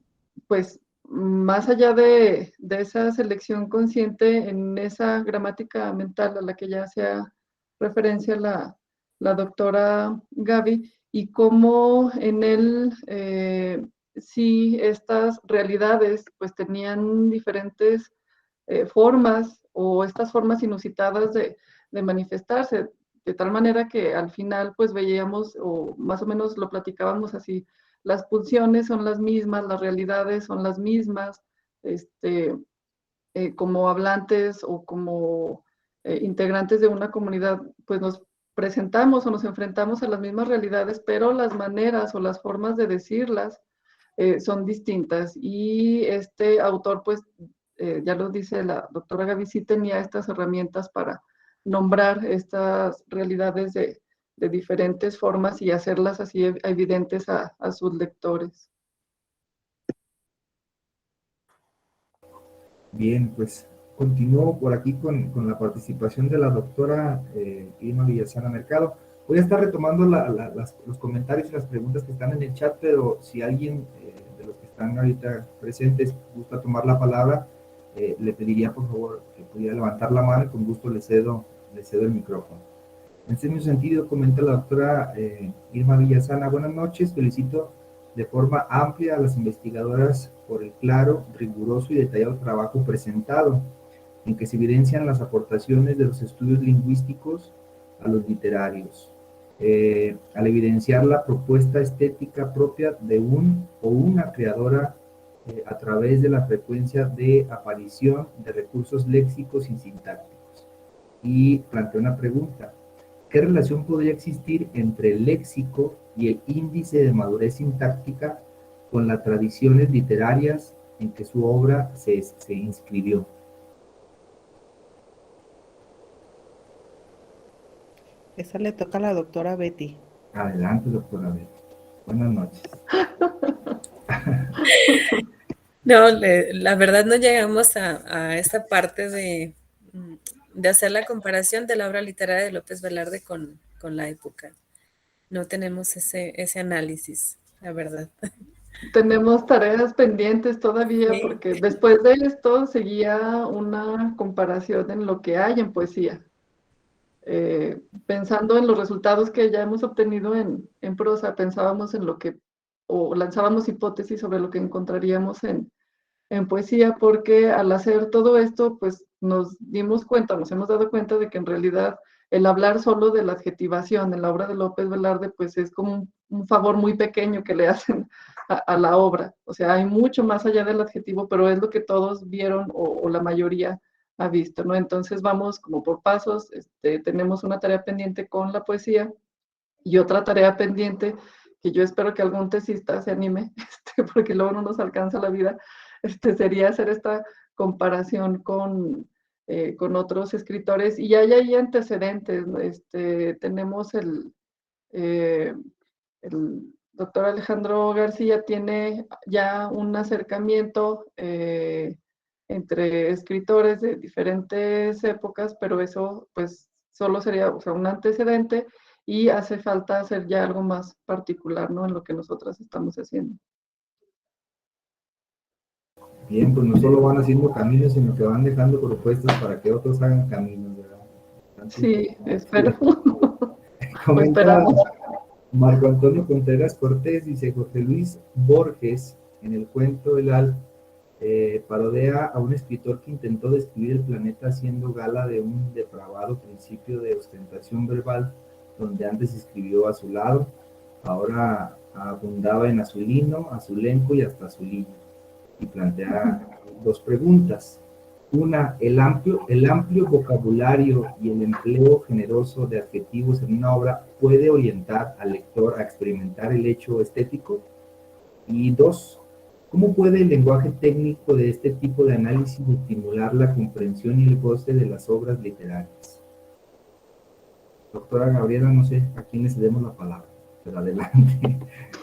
pues más allá de esa selección consciente, en esa gramática mental a la que ya hacía referencia la doctora Gaby, y cómo en él sí estas realidades pues tenían diferentes formas o estas formas inusitadas de manifestarse, de tal manera que al final pues veíamos o más o menos lo platicábamos así, las pulsiones son las mismas, las realidades son las mismas, como hablantes o como integrantes de una comunidad, pues nos presentamos o nos enfrentamos a las mismas realidades, pero las maneras o las formas de decirlas son distintas. Y este autor, pues, ya lo dice la doctora Gaby, sí tenía estas herramientas para nombrar estas realidades de diferentes formas y hacerlas así evidentes a sus lectores. Bien, pues continúo por aquí con la participación de la doctora Irma Villasana Mercado. Voy a estar retomando los comentarios y las preguntas que están en el chat, pero si alguien de los que están ahorita presentes gusta tomar la palabra, le pediría por favor que pudiera levantar la mano y con gusto le cedo el micrófono. En ese mismo sentido, comenta la doctora Irma Villasana, buenas noches, felicito de forma amplia a las investigadoras por el claro, riguroso y detallado trabajo presentado, en que se evidencian las aportaciones de los estudios lingüísticos a los literarios, al evidenciar la propuesta estética propia de un o una creadora a través de la frecuencia de aparición de recursos léxicos y sintácticos. Y plantea una pregunta. ¿Qué relación podría existir entre el léxico y el índice de madurez sintáctica con las tradiciones literarias en que su obra se inscribió? Esa le toca a la doctora Betty. Adelante, doctora Betty. Buenas noches. No, la verdad no llegamos a esa parte de hacer la comparación de la obra literaria de López Velarde con la época. No tenemos ese análisis, la verdad. Tenemos tareas pendientes todavía Sí. porque después de esto seguía una comparación en lo que hay en poesía. Pensando en los resultados que ya hemos obtenido en prosa, pensábamos en lo que, o lanzábamos hipótesis sobre lo que encontraríamos en poesía, porque al hacer todo esto, pues nos dimos cuenta, nos hemos dado cuenta de que en realidad el hablar solo de la adjetivación en la obra de López Velarde, pues es como un favor muy pequeño que le hacen a la obra. O sea, hay mucho más allá del adjetivo, pero es lo que todos vieron o la mayoría ha visto, ¿no? Entonces vamos como por pasos, tenemos una tarea pendiente con la poesía y otra tarea pendiente que yo espero que algún tesista se anime, porque luego no nos alcanza la vida, sería hacer esta comparación con otros escritores y hay ahí antecedentes, ¿no? Tenemos el doctor Alejandro García tiene ya un acercamiento entre escritores de diferentes épocas, pero eso pues solo sería, o sea, un antecedente y hace falta hacer ya algo más particular, ¿no? En lo que nosotras estamos haciendo. Bien, pues no solo van haciendo caminos, sino que van dejando propuestas para que otros hagan caminos, ¿verdad? Sí, espero. Lo Comenta esperamos. Marco Antonio Contreras Cortés, dice Jorge Luis Borges, en el cuento El Al, parodea a un escritor que intentó describir el planeta haciendo gala de un depravado principio de ostentación verbal, donde antes escribió a su lado, ahora abundaba en azulino, azulenco y hasta azulino. Y plantea dos preguntas. Una, el amplio vocabulario y el empleo generoso de adjetivos en una obra puede orientar al lector a experimentar el hecho estético. Y dos, ¿cómo puede el lenguaje técnico de este tipo de análisis estimular la comprensión y el goce de las obras literarias? Doctora Gabriela, no sé a quién le cedemos la palabra, pero adelante.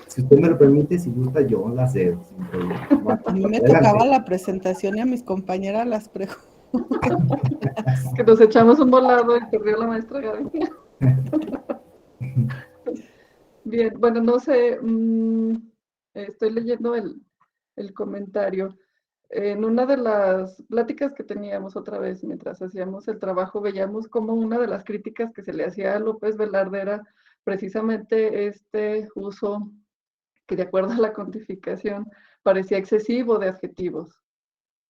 Si usted me lo permite, si gusta, yo la cedo, sin problema. Bueno, A mí me adelante. tocaba la presentación y a mis compañeras las preguntas. Que nos echamos un volado y perdió la maestra Gaby. Bien, bueno, no sé, estoy leyendo el comentario. En una de las pláticas que teníamos otra vez mientras hacíamos el trabajo, veíamos como una de las críticas que se le hacía a López Velarde era precisamente este uso que de acuerdo a la codificación parecía excesivo de adjetivos.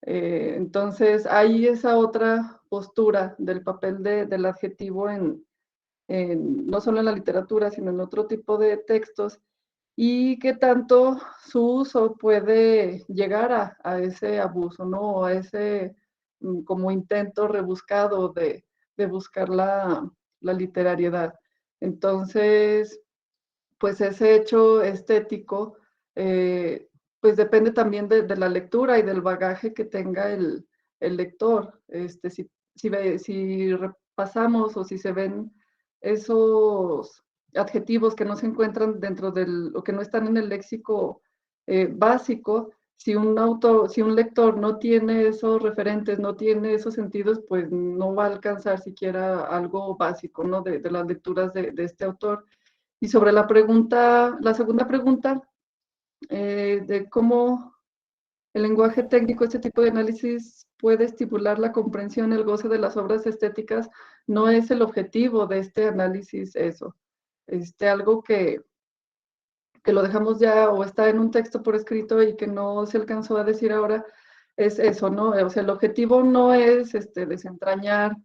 Entonces hay esa otra postura del papel del adjetivo no solo en la literatura, sino en otro tipo de textos, y qué tanto su uso puede llegar a ese abuso, ¿no? O a ese como intento rebuscado de buscar la literariedad. Entonces, pues ese hecho estético, pues depende también de la lectura y del bagaje que tenga el lector. Si repasamos o si se ven esos adjetivos que no se encuentran dentro o que no están en el léxico básico, si un lector no tiene esos referentes, no tiene esos sentidos, pues no va a alcanzar siquiera algo básico, ¿no? De las lecturas de este autor. Y sobre la segunda pregunta, de cómo el lenguaje técnico, este tipo de análisis puede estimular la comprensión, el goce de las obras estéticas, no es el objetivo de este análisis eso. Algo que lo dejamos ya o está en un texto por escrito y que no se alcanzó a decir ahora, es eso, ¿no? O sea, el objetivo no es desentrañar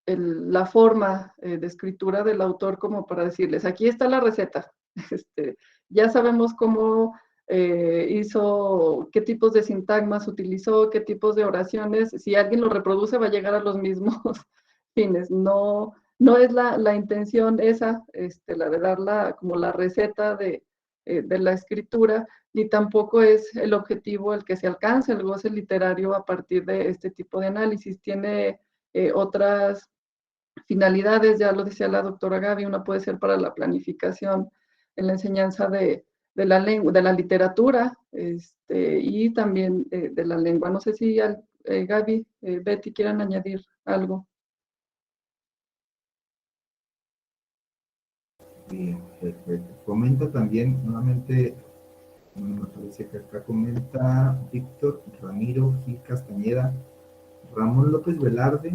la forma de escritura del autor como para decirles, aquí está la receta, ya sabemos cómo hizo, qué tipos de sintagmas utilizó, qué tipos de oraciones, si alguien lo reproduce va a llegar a los mismos fines, no es la intención esa, la de dar como la receta de la escritura, ni tampoco es el objetivo el que se alcance el goce literario a partir de este tipo de análisis. Tiene otras finalidades, ya lo decía la doctora Gaby, una puede ser para la planificación en la enseñanza de la lengua, de la literatura, y también de la lengua. No sé si Gaby, Betty quieran añadir algo. Bien, perfecto. Comenta también, nuevamente, me parece que acá comenta Víctor Ramiro Gil Castañeda, Ramón López Velarde,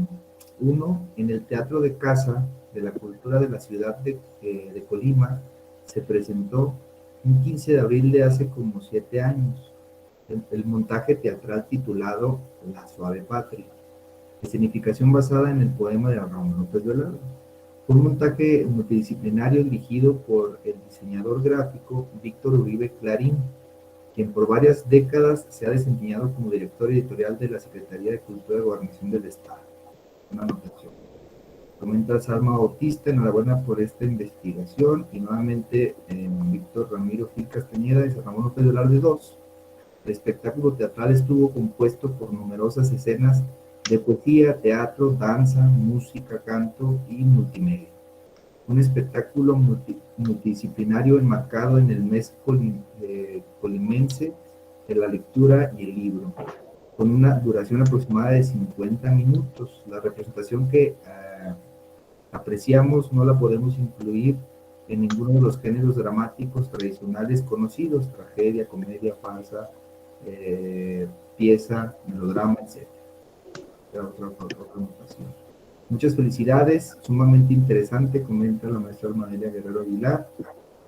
uno, en el Teatro de Casa de la Cultura de la ciudad de Colima, se presentó un 15 de abril de hace como 7 años, el montaje teatral titulado La Suave Patria, de significación basada en el poema de Ramón López Velarde. Fue un montaje multidisciplinario dirigido por el diseñador gráfico Víctor Uribe Clarín, quien por varias décadas se ha desempeñado como director editorial de la Secretaría de Cultura de Gobernación del Estado. Una anotación. Comenta Salma Bautista, enhorabuena por esta investigación, y nuevamente Víctor Ramiro Gil Castañeda y Ramón López Velarde II. El espectáculo teatral estuvo compuesto por numerosas escenas de poesía, teatro, danza, música, canto y multimedia. Un espectáculo multidisciplinario enmarcado en el mes colimense de la lectura y el libro, con una duración aproximada de 50 minutos. La representación que apreciamos no la podemos incluir en ninguno de los géneros dramáticos tradicionales conocidos: tragedia, comedia, farsa, pieza, melodrama, etc. Otra anotación. Muchas felicidades, sumamente interesante, comenta la maestra Almadelia Guerrero Aguilar.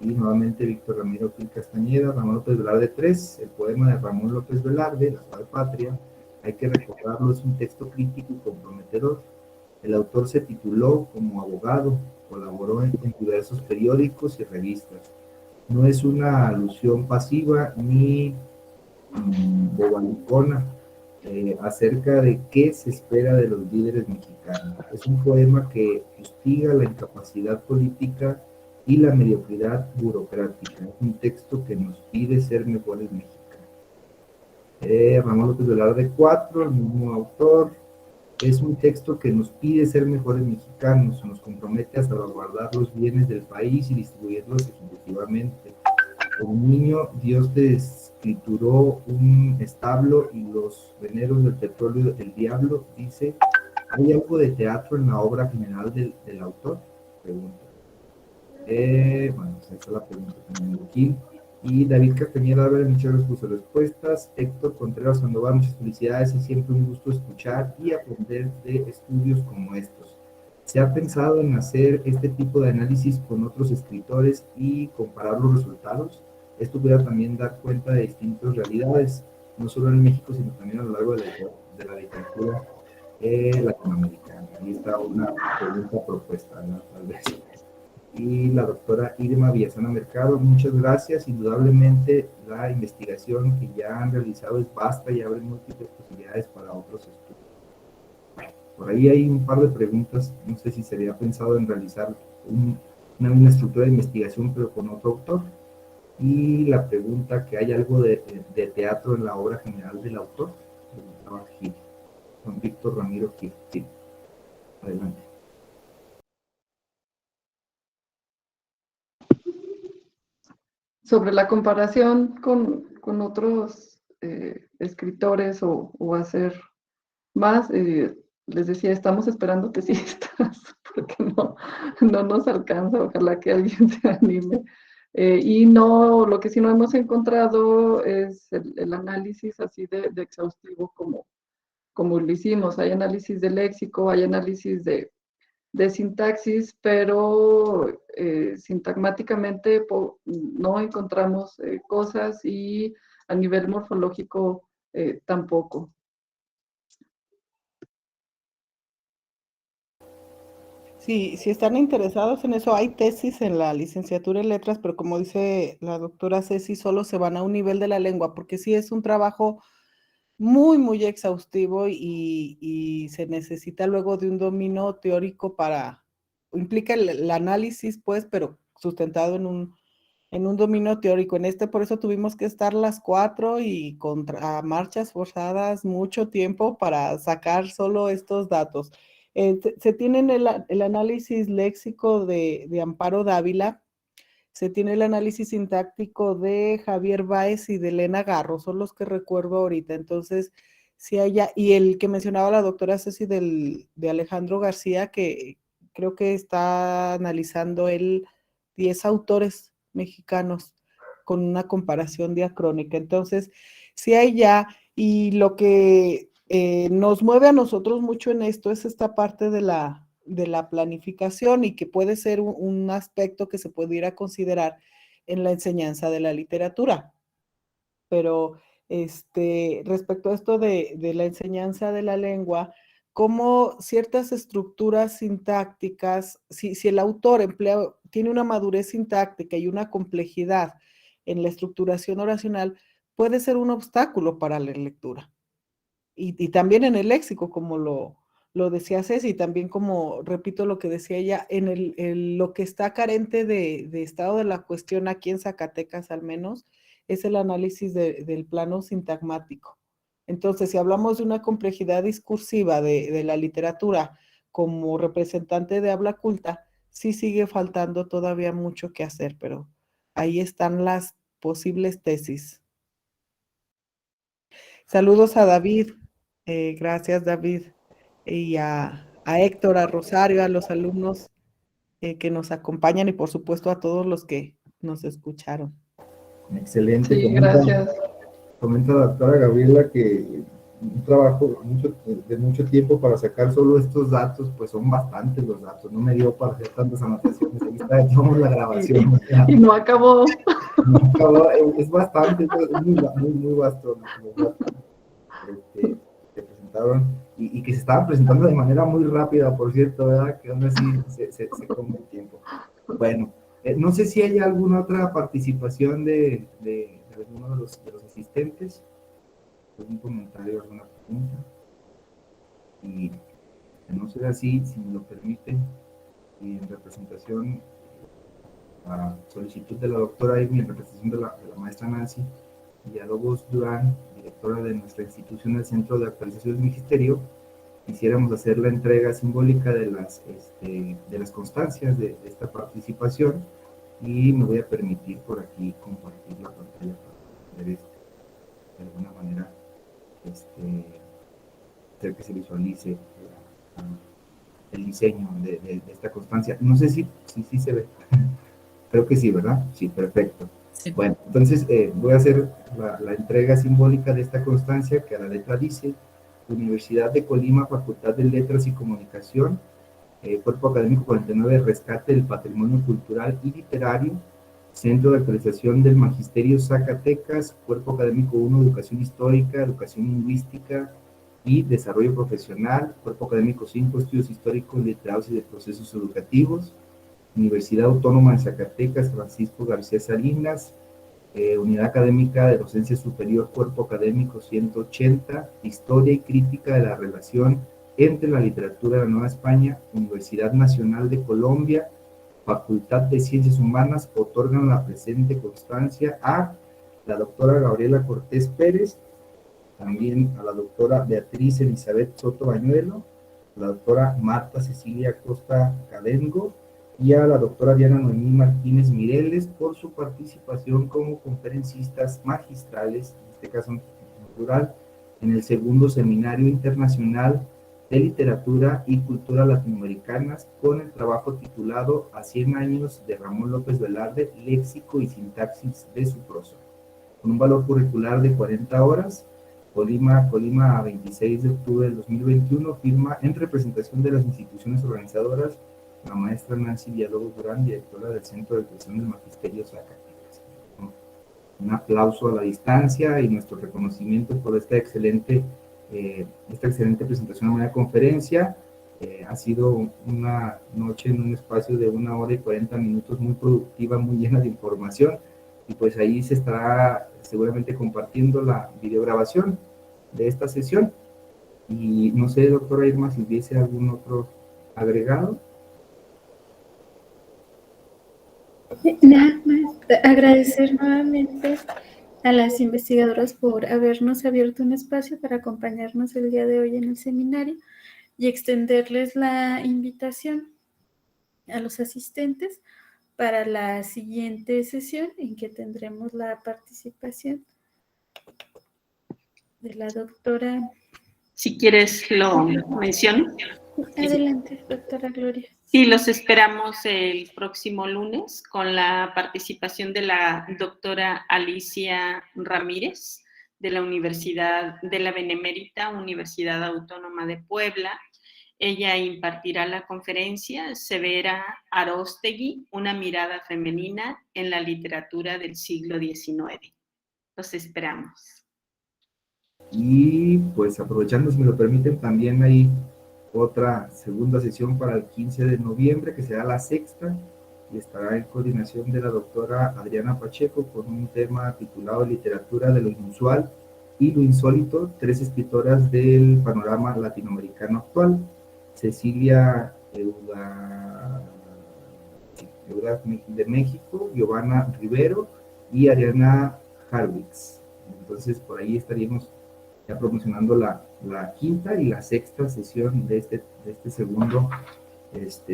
Y nuevamente Víctor Ramiro Gil Castañeda, Ramón López Velarde III, el poema de Ramón López Velarde, La Suave Patria, hay que recordarlo, es un texto crítico y comprometedor. El autor se tituló como abogado, colaboró en diversos periódicos y revistas. No es una alusión pasiva ni bobalicona acerca de qué se espera de los líderes mexicanos. Es un poema que fustiga la incapacidad política y la mediocridad burocrática. Es un texto que nos pide ser mejores mexicanos. Ramón López Velarde IV, el mismo autor, es un texto que nos pide ser mejores mexicanos, nos compromete a salvaguardar los bienes del país y distribuirlos ejecutivamente. Como niño, Dios te escrituró un establo y los veneros del petróleo del diablo, dice. ¿Hay algo de teatro en la obra general del autor? Pregunta. Bueno, esa es la pregunta también de aquí. Y David Castañeda, muchas gracias por sus respuestas. Héctor Contreras Sandoval, muchas felicidades, es siempre un gusto escuchar y aprender de estudios como estos. ¿Se ha pensado en hacer este tipo de análisis con otros escritores y comparar los resultados? Esto puede también dar cuenta de distintas realidades, no solo en México, sino también a lo largo de la literatura latinoamericana. Ahí está una pregunta propuesta, ¿no? Tal vez. Y la doctora Irma Villasana Mercado, muchas gracias. Indudablemente la investigación que ya han realizado es vasta y abre múltiples posibilidades para otros estudios. Bueno, por ahí hay un par de preguntas, no sé si se había pensado en realizar una misma estructura de investigación pero con otro autor. Y la pregunta que hay algo de teatro en la obra general del autor, preguntaba Gil, con Víctor Ramiro Gil. Sí, adelante. Sobre la comparación con otros escritores o hacer más, les decía, estamos esperando tesistas, porque no nos alcanza, ojalá que alguien se anime. Y no, lo que sí no hemos encontrado es el análisis así de exhaustivo como lo hicimos. Hay análisis de léxico, hay análisis de sintaxis, pero sintagmáticamente no encontramos cosas, y a nivel morfológico tampoco. Sí, si están interesados en eso, hay tesis en la licenciatura en letras, pero como dice la doctora Ceci, solo se van a un nivel de la lengua, porque sí es un trabajo muy, muy exhaustivo y se necesita luego de un dominio teórico implica el análisis, pues, pero sustentado en un dominio teórico. En por eso tuvimos que estar las 4 y contra marchas forzadas mucho tiempo para sacar solo estos datos. Se tienen el análisis léxico de Amparo Dávila, se tiene el análisis sintáctico de Javier Báez y de Elena Garro, son los que recuerdo ahorita. Entonces, sí hay ya, y el que mencionaba la doctora Ceci de Alejandro García, que creo que está analizando él 10 autores mexicanos con una comparación diacrónica. Entonces, sí hay ya, y lo que nos mueve a nosotros mucho en esto es esta parte de la planificación, y que puede ser un aspecto que se pudiera considerar en la enseñanza de la literatura. Pero respecto a esto de la enseñanza de la lengua, como ciertas estructuras sintácticas, si el autor tiene una madurez sintáctica y una complejidad en la estructuración oracional, puede ser un obstáculo para la lectura. Y también en el léxico, como lo decía Ceci, también como, repito lo que decía ella, en lo que está carente de estado de la cuestión aquí en Zacatecas al menos, es el análisis del plano sintagmático. Entonces, si hablamos de una complejidad discursiva de la literatura como representante de habla culta, sí sigue faltando todavía mucho que hacer, pero ahí están las posibles tesis. Saludos a David, gracias David, y a Héctor, a Rosario, a los alumnos que nos acompañan, y por supuesto a todos los que nos escucharon. Excelente. Sí, gracias. Comenta la doctora Gabriela que un trabajo de mucho tiempo para sacar solo estos datos, pues son bastantes los datos, no me dio para hacer tantas anotaciones, ahí está, echamos la grabación. Y no acabó. No acabó, es bastante, es muy vasto los datos que presentaron, y que se estaban presentando de manera muy rápida, por cierto, ¿verdad? Que aún así se come el tiempo. Bueno, no sé si hay alguna otra participación de alguno de los asistentes, algún comentario, alguna pregunta. Y de no ser así, si me lo permiten, y en representación, a solicitud de la doctora Amy, en representación de la maestra Nancy Villalobos Durán, directora de nuestra institución, el Centro de Actualización del Magisterio, quisiéramos hacer la entrega simbólica de las constancias de esta participación, y me voy a permitir por aquí compartir la pantalla para poder de alguna manera hacer que se visualice el diseño de esta constancia. No sé si se ve. Creo que sí, ¿verdad? Sí, perfecto. Sí. Bueno, entonces voy a hacer la entrega simbólica de esta constancia, que a la letra dice: Universidad de Colima, Facultad de Letras y Comunicación, Cuerpo Académico 49, Rescate del Patrimonio Cultural y Literario, Centro de Actualización del Magisterio Zacatecas, Cuerpo Académico 1, Educación Histórica, Educación Lingüística y Desarrollo Profesional, Cuerpo Académico 5, Estudios Históricos, Literados y de Procesos Educativos, Universidad Autónoma de Zacatecas, Francisco García Salinas, Unidad Académica de Docencia Superior, Cuerpo Académico 180, Historia y Crítica de la Relación entre la Literatura de la Nueva España, Universidad Nacional de Colombia, Facultad de Ciencias Humanas, otorgan la presente constancia a la doctora Gabriela Cortés Pérez, también a la doctora Beatriz Elizabeth Soto Bañuelo, a la doctora Marta Cecilia Costa Cadengo, y a la doctora Diana Noemí Martínez Mireles por su participación como conferencistas magistrales, en este caso en plural, en el segundo Seminario Internacional de Literatura y Cultura Latinoamericanas, con el trabajo titulado A 100 años de Ramón López Velarde, léxico y sintaxis de su prosa, con un valor curricular de 40 horas, Colima, 26 de octubre del 2021, firma en representación de las instituciones organizadoras la maestra Nancy Villalobos Durán, directora del Centro de Actualización del Magisterio Zacatecas. Un aplauso a la distancia y nuestro reconocimiento por esta excelente presentación de manera conferencia. Ha sido una noche en un espacio de 1 hora y 40 minutos muy productiva, muy llena de información, y pues ahí se estará seguramente compartiendo la videograbación de esta sesión. Y no sé, doctora Irma, si hubiese algún otro agregado. Nada más agradecer nuevamente a las investigadoras por habernos abierto un espacio para acompañarnos el día de hoy en el seminario. y extenderles la invitación a los asistentes para la siguiente sesión en que tendremos la participación de la doctora. Si quieres, lo menciono. Adelante, doctora Gloria. Sí, los esperamos el próximo lunes con la participación de la doctora Alicia Ramírez de la Universidad de la Benemérita Universidad Autónoma de Puebla. Ella impartirá la conferencia Severa Aróstegui, una mirada femenina en la literatura del siglo XIX. Los esperamos. Y pues aprovechando, si me lo permiten, también hay otra segunda sesión para el 15 de noviembre, que será la sexta, y estará en coordinación de la doctora Adriana Pacheco con un tema titulado Literatura de lo inusual y lo insólito, 3 escritoras del panorama latinoamericano actual: Cecilia Euda de México, Giovanna Rivero y Ariana Harwitz. Entonces, por ahí estaríamos ya promocionando la quinta y la sexta sesión de este segundo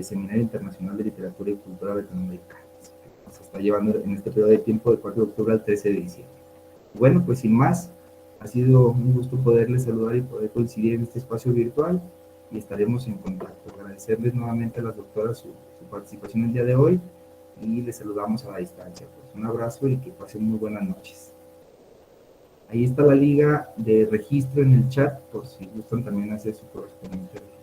Seminario Internacional de Literatura y Cultura Latinoamericana. Se está llevando en este periodo de tiempo del 4 de octubre al 13 de diciembre. Bueno, pues sin más, ha sido un gusto poderles saludar y poder coincidir en este espacio virtual, y estaremos en contacto. Agradecerles nuevamente a las doctoras su participación el día de hoy, y les saludamos a la distancia. Pues un abrazo y que pasen muy buenas noches. Ahí está la liga de registro en el chat, por si gustan también hacer su correspondiente registro.